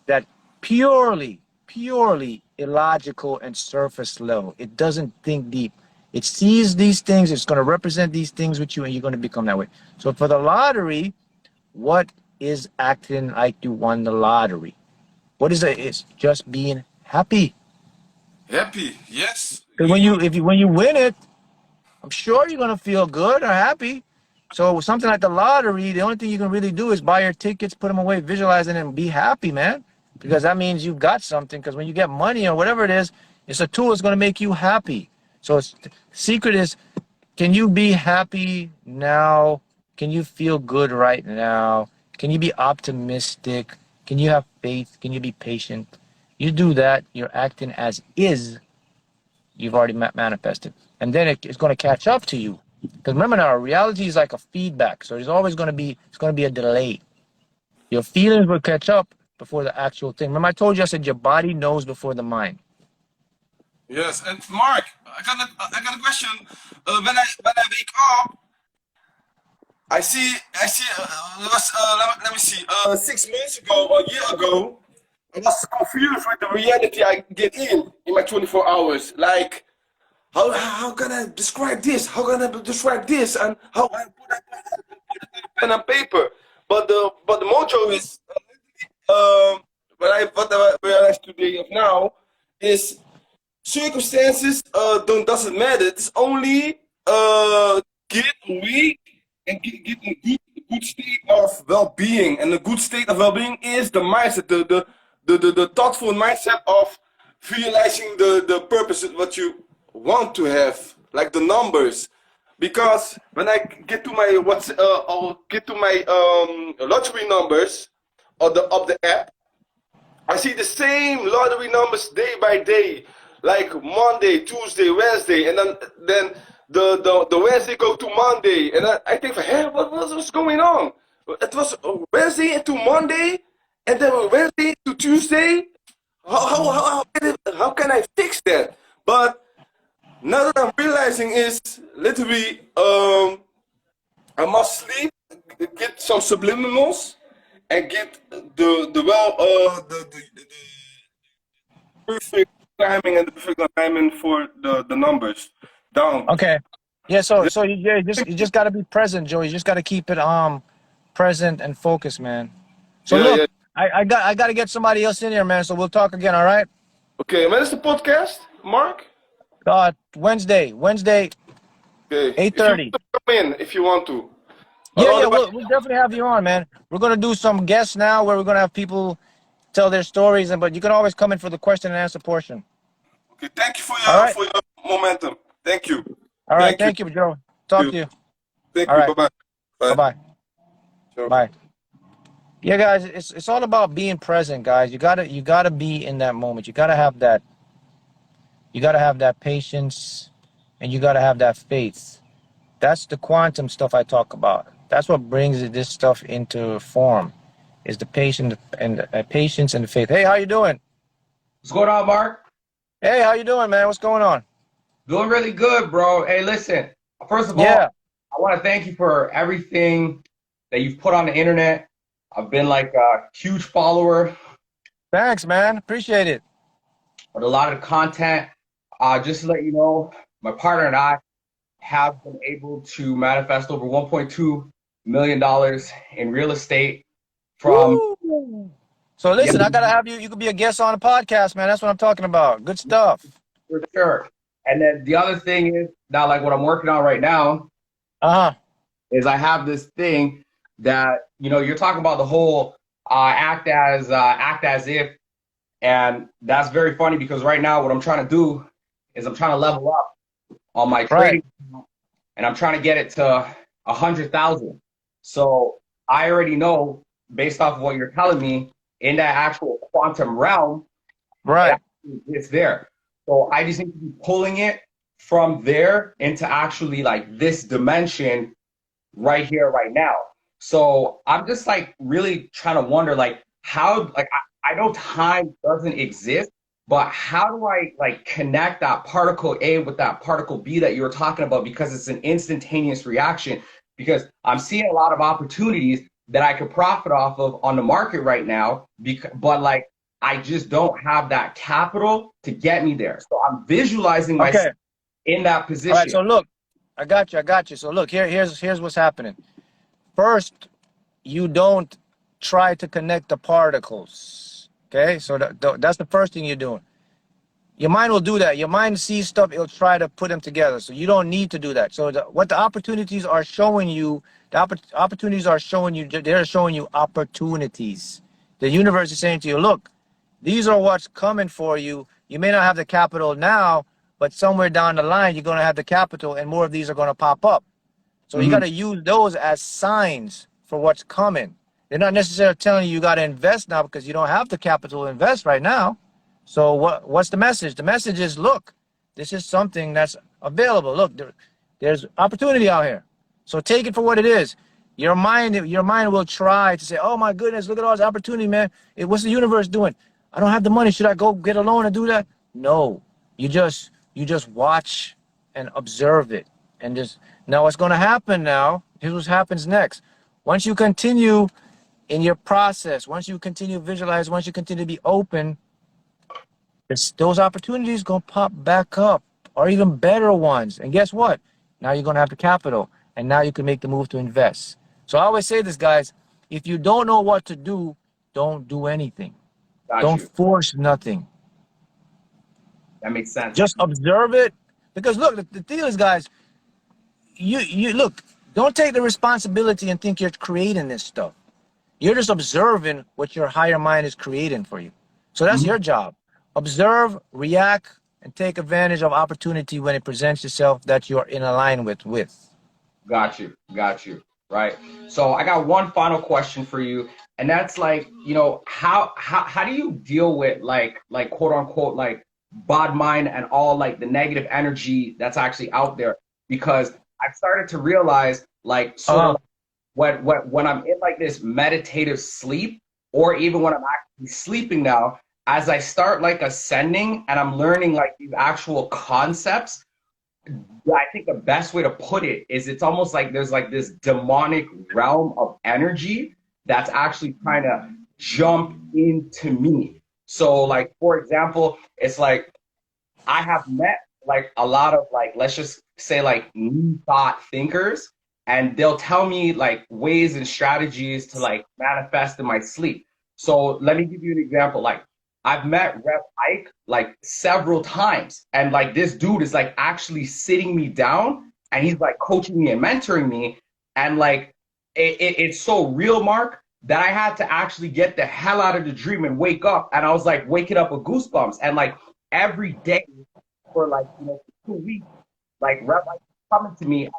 that purely illogical and surface level. It doesn't think deep. It sees these things, it's going to represent these things with you, and you're going to become that way. So for the lottery, what is acting like you won the lottery? What is it? It's just being happy. Happy, yes. Because when you win it, I'm sure you're gonna feel good or happy. So something like the lottery, the only thing you can really do is buy your tickets, put them away, visualize it, and be happy, man. Because that means you've got something. Because when you get money or whatever it is, it's a tool that's gonna make you happy. So the secret is, can you be happy now? Can you feel good right now? Can you be optimistic? Can you have faith? Can you be patient? You do that, you're acting as is, you've already manifested. And then it's going to catch up to you. Because remember now, reality is like a feedback. So there's always going to be, it's going to be a delay. Your feelings will catch up before the actual thing. Remember I told you, I said your body knows before the mind. Yes, and Mark, I got a question. When I wake up, I see. Let me see. 6 months ago or a year ago, I was confused with the reality I get in my 24 hours. Like, how can I describe this? How can I describe this? And how I put pen and paper. But the mojo is what I realized today of now is circumstances doesn't matter. It's only get awake and get a good state of well-being. And a good state of well-being is the mindset, the thoughtful mindset of realizing the purpose of what you want to have, like the numbers. Because when I get to my lottery numbers of the app, I see the same lottery numbers day by day, like Monday, Tuesday, Wednesday, and then the Wednesday go to Monday, and I think, hey, what's going on? It was Wednesday into Monday, and then Wednesday to Tuesday. How can I fix that? But now that I'm realizing is literally I must sleep, get some subliminals, and get the perfect timing and the perfect alignment for the numbers down. Okay. Yeah, so you just got to be present, Joey. You just got to keep it present and focused, man. So Yeah, look, yeah. I got to get somebody else in here, man. So we'll talk again, all right? Okay, when is the podcast, Mark? Wednesday, Okay, if you 8:30. come in, if you want to. Yeah, we'll definitely have you on, man. We're gonna do some guests now where we're gonna have people tell their stories, but you can always come in for the question and answer portion. Okay, thank you for All right. your momentum. Thank you. All right. Thank you, Joe. Talk to you. Thank All you. right. Bye bye. Bye. Sure. Bye. Yeah, guys, it's all about being present, guys. You gotta be in that moment. You gotta have that patience, and you gotta have that faith. That's the quantum stuff I talk about. That's what brings this stuff into form, is the patience and the faith. Hey, how you doing? What's going on, Mark? Hey, how you doing, man? What's going on? Doing really good, bro. Hey, listen. First of all, Yeah. I want to thank you for everything that you've put on the internet. I've been like a huge follower Thanks, man. Appreciate it. of a lot of the content. Just to let you know, my partner and I have been able to manifest over $1.2 million in real estate from. Woo! So listen, I gotta have you. You could be a guest on a podcast, man. That's what I'm talking about. Good stuff. For sure. And then the other thing is now, like what I'm working on right now, is I have this thing that, you know, you're talking about the whole act as if, and that's very funny because right now what I'm trying to do is I'm trying to level up on my trading account, and I'm trying to get it to 100,000. So I already know, based off of what you're telling me, in that actual quantum realm, it's there. So I just need to be pulling it from there into actually like this dimension right here, right now. So I'm just like really trying to wonder, like, how, like, I know time doesn't exist, but how do I like connect that particle A with that particle B that you were talking about? Because it's an instantaneous reaction, because I'm seeing a lot of opportunities that I could profit off of on the market right now, but like, I just don't have that capital to get me there. So I'm visualizing myself in that position. All right, so look, I got you. So look, here's what's happening. First, you don't try to connect the particles, okay? So that's the first thing you're doing. Your mind will do that. Your mind sees stuff, it'll try to put them together. So you don't need to do that. So what the opportunities are showing you, opportunities are showing you, they're showing you opportunities. The universe is saying to you, look, these are what's coming for you. You may not have the capital now, but somewhere down the line, you're going to have the capital and more of these are going to pop up. So you got to use those as signs for what's coming. They're not necessarily telling you got to invest now because you don't have the capital to invest right now. So what's the message? The message is, look, this is something that's available. Look, there's opportunity out here. So take it for what it is. Your mind will try to say, oh my goodness, look at all this opportunity, man. What's the universe doing? I don't have the money. Should I go get a loan and do that? No, you just watch and observe it. And just now what's going to happen now, here's what happens next. Once you continue in your process, once you continue to visualize, once you continue to be open, those opportunities going to pop back up, or even better ones. And guess what? Now you're going to have the capital, and now you can make the move to invest. So I always say this, guys, if you don't know what to do, don't do anything. Don't force nothing. That makes sense. Just observe it. Because look, the deal is, guys, you look, don't take the responsibility and think you're creating this stuff. You're just observing what your higher mind is creating for you. So that's your job. Observe, react, and take advantage of opportunity when it presents itself that you're in alignment with. Got you. Right. So I got one final question for you, and that's like, you know, how do you deal with like quote unquote like bad mind and all like the negative energy that's actually out there? Because I've started to realize like when I'm in like this meditative sleep, or even when I'm actually sleeping now, as I start like ascending and I'm learning like these actual concepts, I think the best way to put it is it's almost like there's like this demonic realm of energy that's actually trying to jump into me. So like, for example, it's like I have met like a lot of like, let's just say like new thought thinkers, and they'll tell me like ways and strategies to like manifest in my sleep. So let me give you an example. Like I've met Rev Ike like several times, and like this dude is like actually sitting me down and he's like coaching me and mentoring me. And like it's so real, Mark, that I had to actually get the hell out of the dream and wake up. And I was like waking up with goosebumps. And like every day for like, you know, 2 weeks, like Rev Ike coming to me at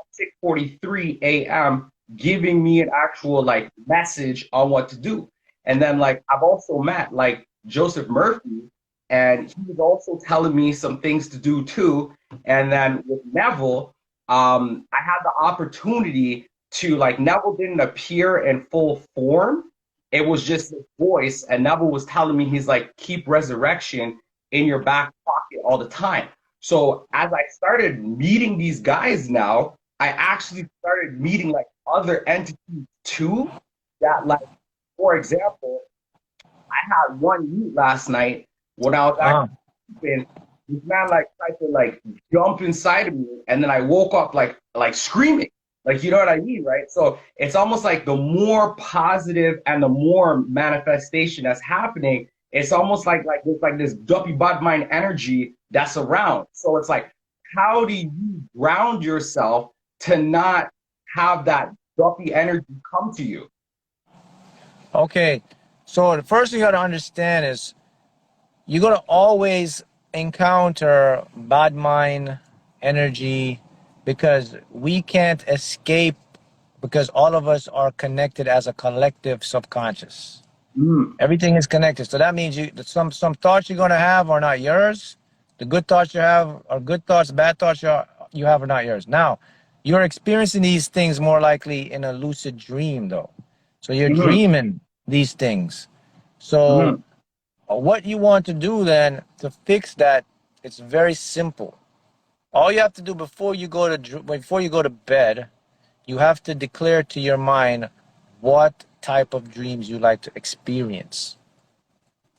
6:43 a.m. giving me an actual like message on what to do. And then like I've also met like Joseph Murphy, and he was also telling me some things to do too. And then with Neville, I had the opportunity to like, Neville didn't appear in full form. It was just his voice. And Neville was telling me, he's like, keep resurrection in your back pocket all the time. So as I started meeting these guys now, I actually started meeting like other entities too, that like, for example, I had one meet last night when I was actually sleeping. This man like tried to like jump inside of me, and then I woke up like screaming. Like, you know what I mean, right? So it's almost like the more positive and the more manifestation that's happening, it's almost like this duppy bud mind energy that's around. So it's like, how do you ground yourself to not have that duppy energy come to you? Okay, so the first thing you got to understand is you're going to always encounter bad mind energy because we can't escape, because all of us are connected as a collective subconscious. Everything is connected. So that means some thoughts you're going to have are not yours. The good thoughts you have are good thoughts. Bad thoughts you have are not yours. Now, you're experiencing these things more likely in a lucid dream, though. So you're dreaming these things. So what you want to do then to fix that, it's very simple. All you have to do before you go to bed, you have to declare to your mind what type of dreams you like to experience.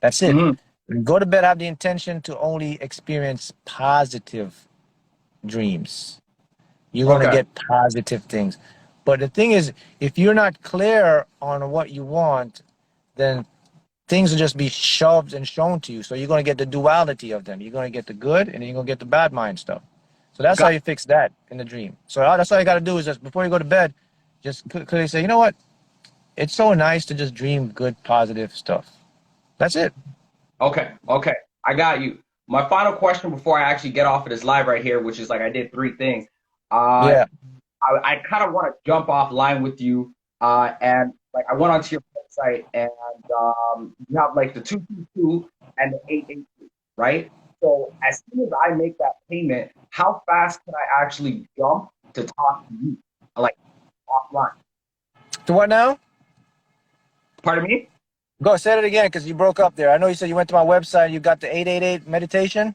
That's it. Go to bed, have the intention to only experience positive dreams. You're going to get positive things. But the thing is, if you're not clear on what you want, then things will just be shoved and shown to you. So you're going to get the duality of them. You're going to get the good, and then you're going to get the bad mind stuff. So that's how you fix that in the dream. So that's all you got to do is just before you go to bed, just clearly say, you know what? It's so nice to just dream good, positive stuff. That's it. Okay. I got you. My final question before I actually get off of this live right here, which is like I did 3 things. Yeah. I kind of want to jump offline with you, and like I went onto your website, and you have like the 222 and the 882, right? So as soon as I make that payment, how fast can I actually jump to talk to you, like offline? To what now? Pardon me? Go, say it again, because you broke up there. I know you said you went to my website, you got the 888 meditation.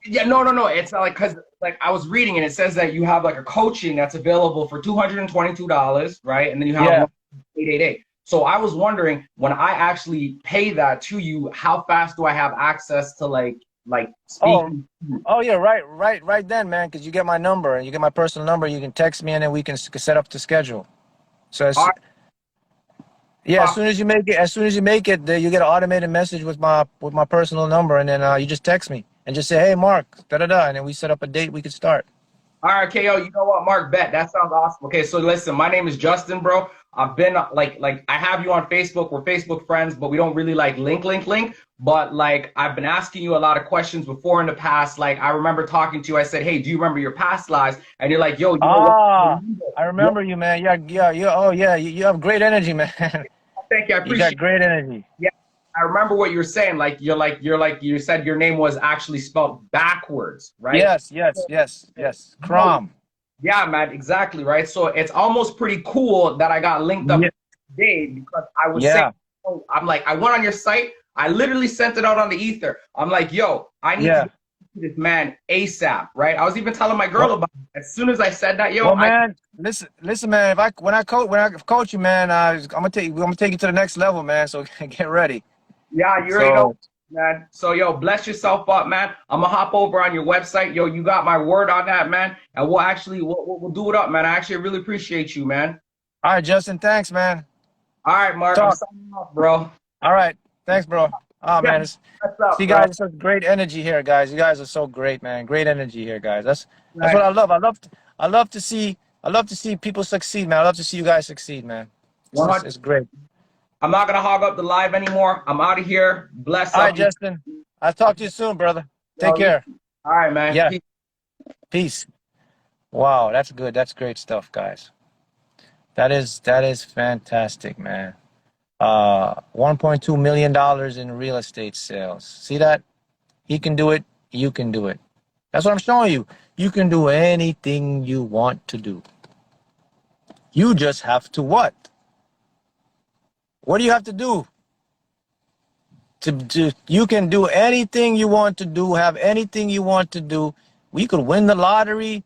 Yeah, no. It's not like, because like I was reading and it says that you have like a coaching that's available for $222, right? And then you have 888. So I was wondering, when I actually pay that to you, how fast do I have access to like speaking? Oh yeah, right then, man, because you get my number and you get my personal number. You can text me and then we can set up the schedule. So as soon as you make it, you get an automated message with my personal number, and then you just text me and just say, hey, Mark, and then we set up a date. We can start. All right, KO, you know what, Mark, bet. That sounds awesome. Okay, so listen, my name is Justin, bro. I've been like I have you on Facebook. We're Facebook friends, but we don't really like link. But like I've been asking you a lot of questions before in the past. Like I remember talking to you. I said, hey, do you remember your past lives? And you're like, yo, you know what? I remember you, man. Yeah. You have great energy, man. Thank you. I appreciate you got great energy. Yeah. I remember what you were saying. You said your name was actually spelled backwards, right? Yes. Crom. Yeah, man, exactly, right? So it's almost pretty cool that I got linked up today, because I was saying, I'm like, I went on your site, I literally sent it out on the ether. I'm like, yo, I need to get to this man ASAP, right? I was even telling my girl about it. As soon as I said that, man, listen, man. When I coach you, man, I'm gonna take you to the next level, man. So get ready. Yeah, you already know, man. So, yo, bless yourself up, man. I'm going to hop over on your website. Yo, you got my word on that, man. And we'll do it up, man. I actually really appreciate you, man. All right, Justin. Thanks, man. All right, Mark. I'm signing off, bro. All right. Thanks, bro. Oh, man. See, guys, it's such great energy here, guys. You guys are so great, man. Great energy here, guys. That's what I love. I love to see people succeed, man. I love to see you guys succeed, man. It's great. I'm not going to hog up the live anymore. I'm out of here. Bless up. All right, Justin. I'll talk to you soon, brother. Take care. All right, man. Yeah. Peace. Wow, that's good. That's great stuff, guys. That is fantastic, man. $1.2 million in real estate sales. See that? He can do it. You can do it. That's what I'm showing you. You can do anything you want to do. You just have to what? What do you have to do? You can do anything you want to do, have anything you want to do. We could win the lottery.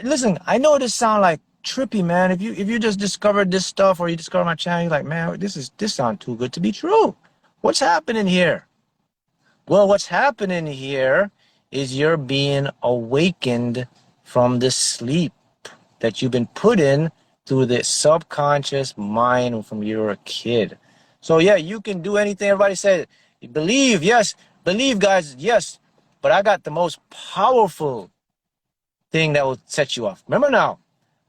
Listen, I know this sounds like trippy, man. If you just discovered this stuff, or you discover my channel, you're like, man, this sounds too good to be true. What's happening here? Well, what's happening here is you're being awakened from the sleep. that you've been put in through the subconscious mind from you're a kid. So yeah, you can do anything. Everybody says, believe, yes. Believe, guys, yes. But I got the most powerful thing that will set you off. Remember now,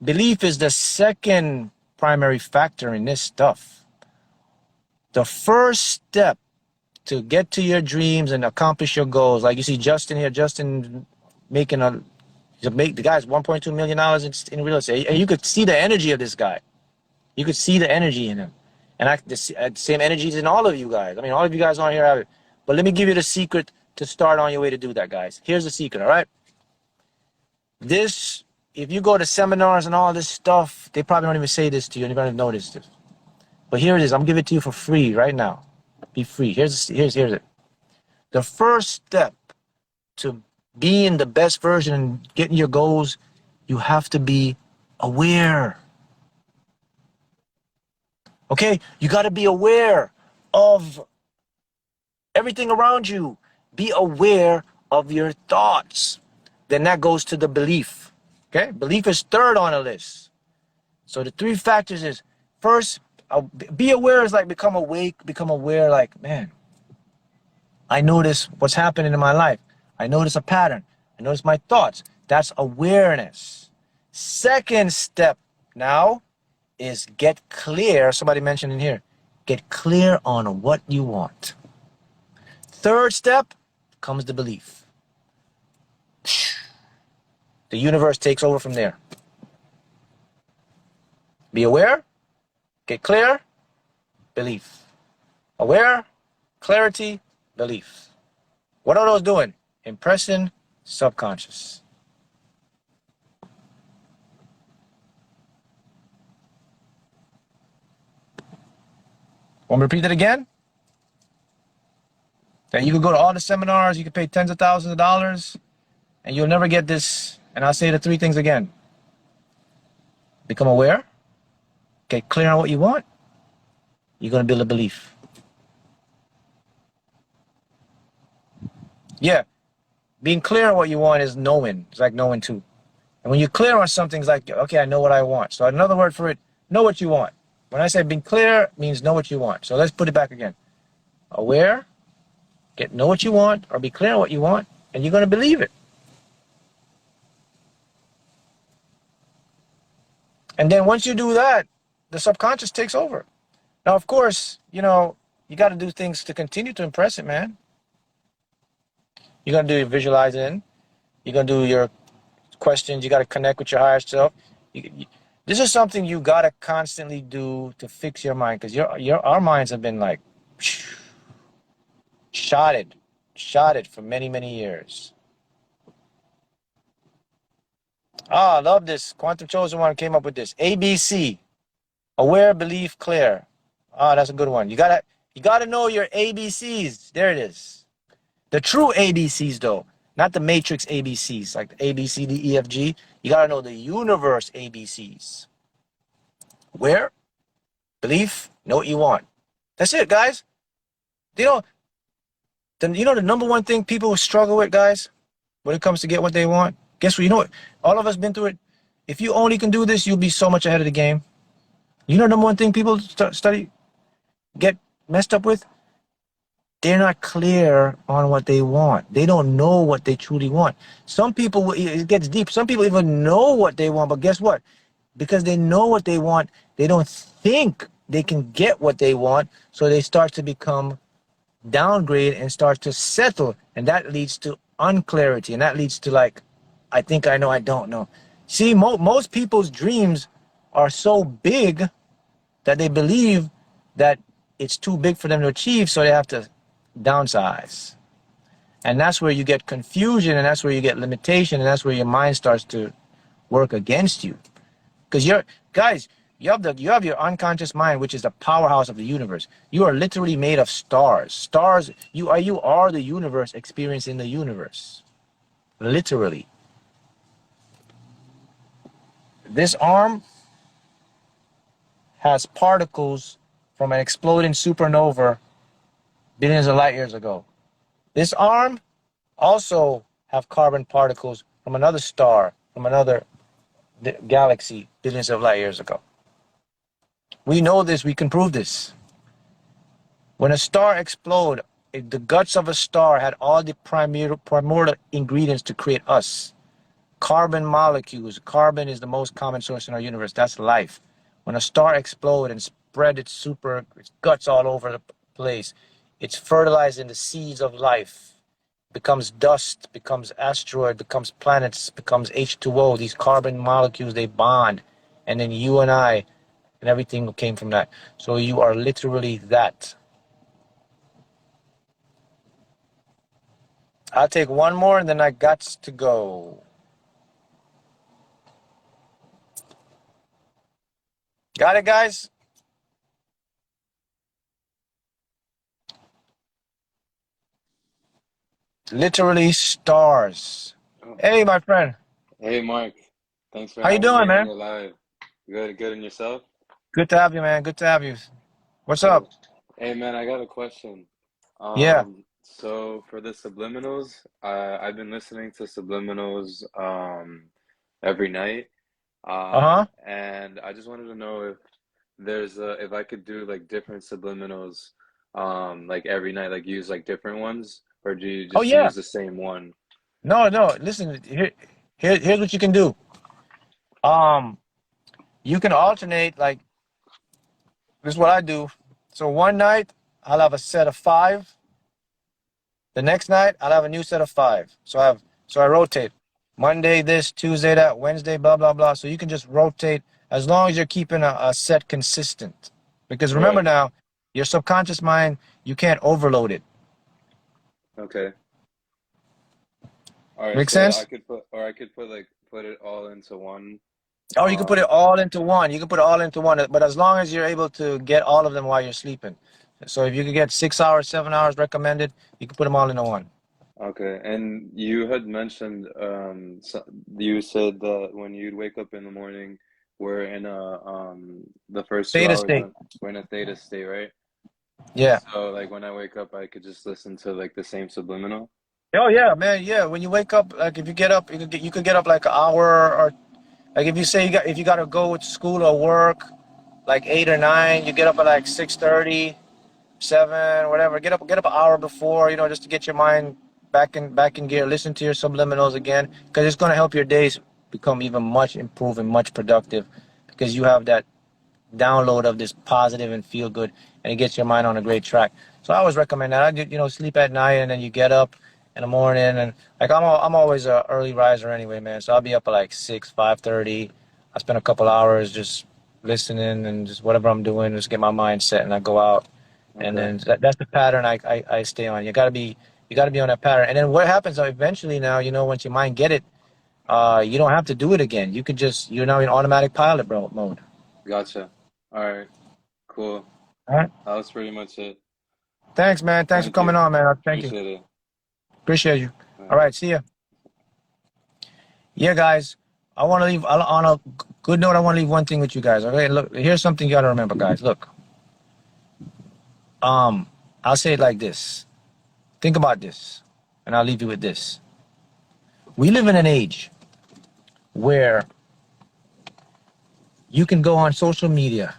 belief is the second primary factor in this stuff. The first step to get to your dreams and accomplish your goals, like you see Justin here, Justin making the guy's $1.2 million in real estate, and you could see the energy of this guy. You could see the energy in him, and the same energies in all of you guys. I mean, all of you guys on here have it. But let me give you the secret to start on your way to do that, guys. Here's the secret, all right? This, if you go to seminars and all this stuff, they probably don't even say this to you, and you don't even notice this. But here it is. I'm giving it to you for free right now. Be free. Here's it. The first step to being the best version and getting your goals, you have to be aware. Okay? You got to be aware of everything around you. Be aware of your thoughts. Then that goes to the belief. Okay? Belief is third on the list. So the three factors is, first, be aware is like become awake, become aware like, man, I notice what's happening in my life. I notice a pattern. I notice my thoughts. That's awareness. Second step now is get clear. Somebody mentioned in here. Get clear on what you want. Third step comes the belief. The universe takes over from there. Be aware. Get clear. Belief. Aware. Clarity. Belief. What are those doing? Impressing subconscious. Want me to repeat that again? That you could go to all the seminars, you could pay tens of thousands of dollars, and you'll never get this. And I'll say the three things again. Become aware. Get clear on what you want. You're going to build a belief. Yeah. Being clear on what you want is knowing. It's like knowing too. And when you're clear on something, it's like, okay, I know what I want. So another word for it, know what you want. When I say being clear, it means know what you want. So let's put it back again. Aware, know what you want, or be clear on what you want, and you're going to believe it. And then once you do that, the subconscious takes over. Now, of course, you know, you got to do things to continue to impress it, man. You're going to do your visualizing. You're going to do your questions. You got to connect with your higher self. This is something you got to constantly do to fix your mind, because our minds have been like shotted for many, many years. I love this. Quantum Chosen One came up with this. ABC. Aware, belief, clear. That's a good one. You gotta know your ABCs. There it is. The true ABCs though, not the matrix ABCs, like the A, B, C, D, E, F, G. You gotta know the universe ABCs. Aware, belief, know what you want. That's it, guys. You know the number one thing people struggle with, guys, when it comes to get what they want? Guess what? You know what? All of us been through it. If you only can do this, you'll be so much ahead of the game. You know the number one thing people get messed up with? They're not clear on what they want. They don't know what they truly want. Some people, it gets deep. Some people even know what they want, but guess what? Because they know what they want, they don't think they can get what they want, so they start to become downgrade and start to settle, and that leads to unclarity, and that leads to like, I think I know, I don't know. See, most people's dreams are so big that they believe that it's too big for them to achieve, so they have to downsize. And that's where you get confusion, and that's where you get limitation, and that's where your mind starts to work against you. Because you have your unconscious mind, which is the powerhouse of the universe. You are literally made of stars. Stars, you are the universe experiencing the universe. Literally. This arm has particles from an exploding supernova billions of light years ago. This arm also have carbon particles from another star, from another the galaxy billions of light years ago. We know this. We can prove this. When a star explodes, the guts of a star had all the primordial ingredients to create us. Carbon molecules. Carbon is the most common source in our universe. That's life. When a star explodes and spread its guts all over the place, it's fertilizing the seeds of life. Becomes dust, becomes asteroid, becomes planets, becomes H2O. These carbon molecules, they bond. And then you and I, and everything came from that. So you are literally that. I'll take one more and then I got to go. Got it, guys? Literally stars. Oh. Hey, my friend. Hey, Mark. Thanks for How you having doing, me on man? your live. Good, good. And yourself? Good to have you, man. Good to have you. What's Cool. up? Hey, man, I got a question. Yeah. So for the subliminals, I've been listening to subliminals every night. Uh-huh. And I just wanted to know if if I could do like different subliminals like every night, like use like different ones, or do you Oh, just yeah. use the same one? No. Listen, here's what you can do. You can alternate, like, this is what I do. So one night, I'll have a set of 5. The next night, I'll have a new set of 5. So I rotate. Monday this, Tuesday that, Wednesday, blah, blah, blah. So you can just rotate as long as you're keeping a set consistent. Because remember Right. now, your subconscious mind, you can't overload it. Okay. All right, Make so sense? I could put it all into one. Oh, you can put it all into one. You can put it all into one. But as long as you're able to get all of them while you're sleeping. So if you could get 6 hours, 7 hours recommended, you can put them all into one. Okay, and you had mentioned you said that when you'd wake up in the morning, we're in a the first two Theta hours state. we're in a theta state, right? Yeah. So like when I wake up, I could just listen to like the same subliminal. Oh yeah, man. Yeah. When you wake up, like if you get up, you could get up like an hour, or like if you say if you got to go to school or work, like 8 or 9, you get up at like 6:30, 7, whatever. Get up an hour before, just to get your mind back in gear. Listen to your subliminals again, because it's gonna help your days become even much improved and much productive, because you have that download of this positive and feel good, and it gets your mind on a great track. So I always recommend that. Sleep at night and then you get up in the morning, and like I'm always a early riser anyway, man. So I'll be up at like 6, 5:30. I spend a couple hours just listening and just whatever I'm doing, just get my mind set, and I go out. And Okay. then that's the pattern I stay on. You gotta be on that pattern. And then what happens eventually now, once your mind get it, you don't have to do it again. You could just you're now in automatic pilot mode. Gotcha. All right. Cool. All right. That was pretty much it. Thanks, man. Thanks for Thank coming you. on, man. Thank you. Appreciate it. Appreciate you. All All right. right. See ya. Yeah, guys. I want to leave on a good note. I want to leave one thing with you guys. Okay. Look, here's something you got to remember, guys. Look. I'll say it like this. Think about this, and I'll leave you with this. We live in an age where you can go on social media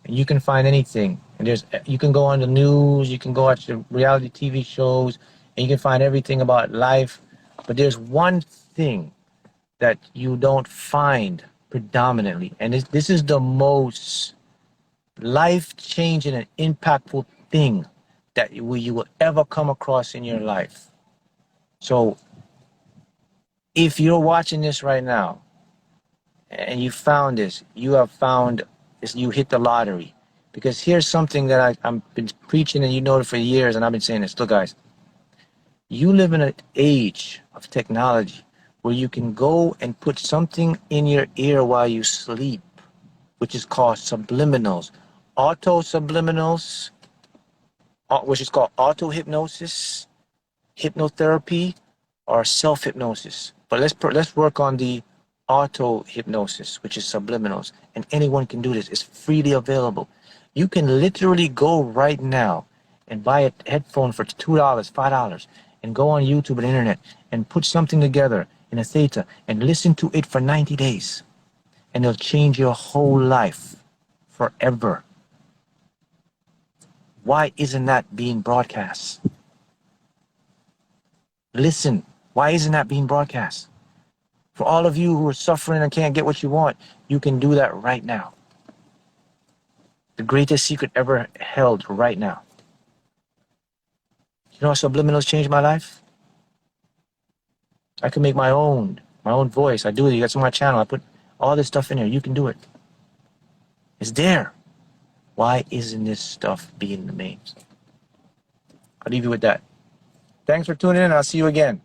and you can find anything. And you can go on the news, you can go watch the reality TV shows, and you can find everything about life. But there's one thing that you don't find predominantly, and this is the most life-changing and impactful thing that you will ever come across in your life. So if you're watching this right now and you found this, you hit the lottery. Because here's something that I've been preaching, and it for years, and I've been saying this. Look, guys, you live in an age of technology where you can go and put something in your ear while you sleep, which is called subliminals. Auto-subliminals, which is called auto-hypnosis, hypnotherapy, or self-hypnosis. But let's work on the auto-hypnosis, which is subliminals. And anyone can do this. It's freely available. You can literally go right now and buy a headphone for $2, $5, and go on YouTube and internet and put something together in a theta and listen to it for 90 days. And it'll change your whole life forever. Why isn't that being broadcast? Listen, why isn't that being broadcast? For all of you who are suffering and can't get what you want, you can do that right now. The greatest secret ever held right now. You know how subliminals changed my life? I can make my own voice. I do it. You got on my channel. I put all this stuff in there. You can do it. It's there. Why isn't this stuff being the main? I'll leave you with that. Thanks for tuning in. I'll see you again.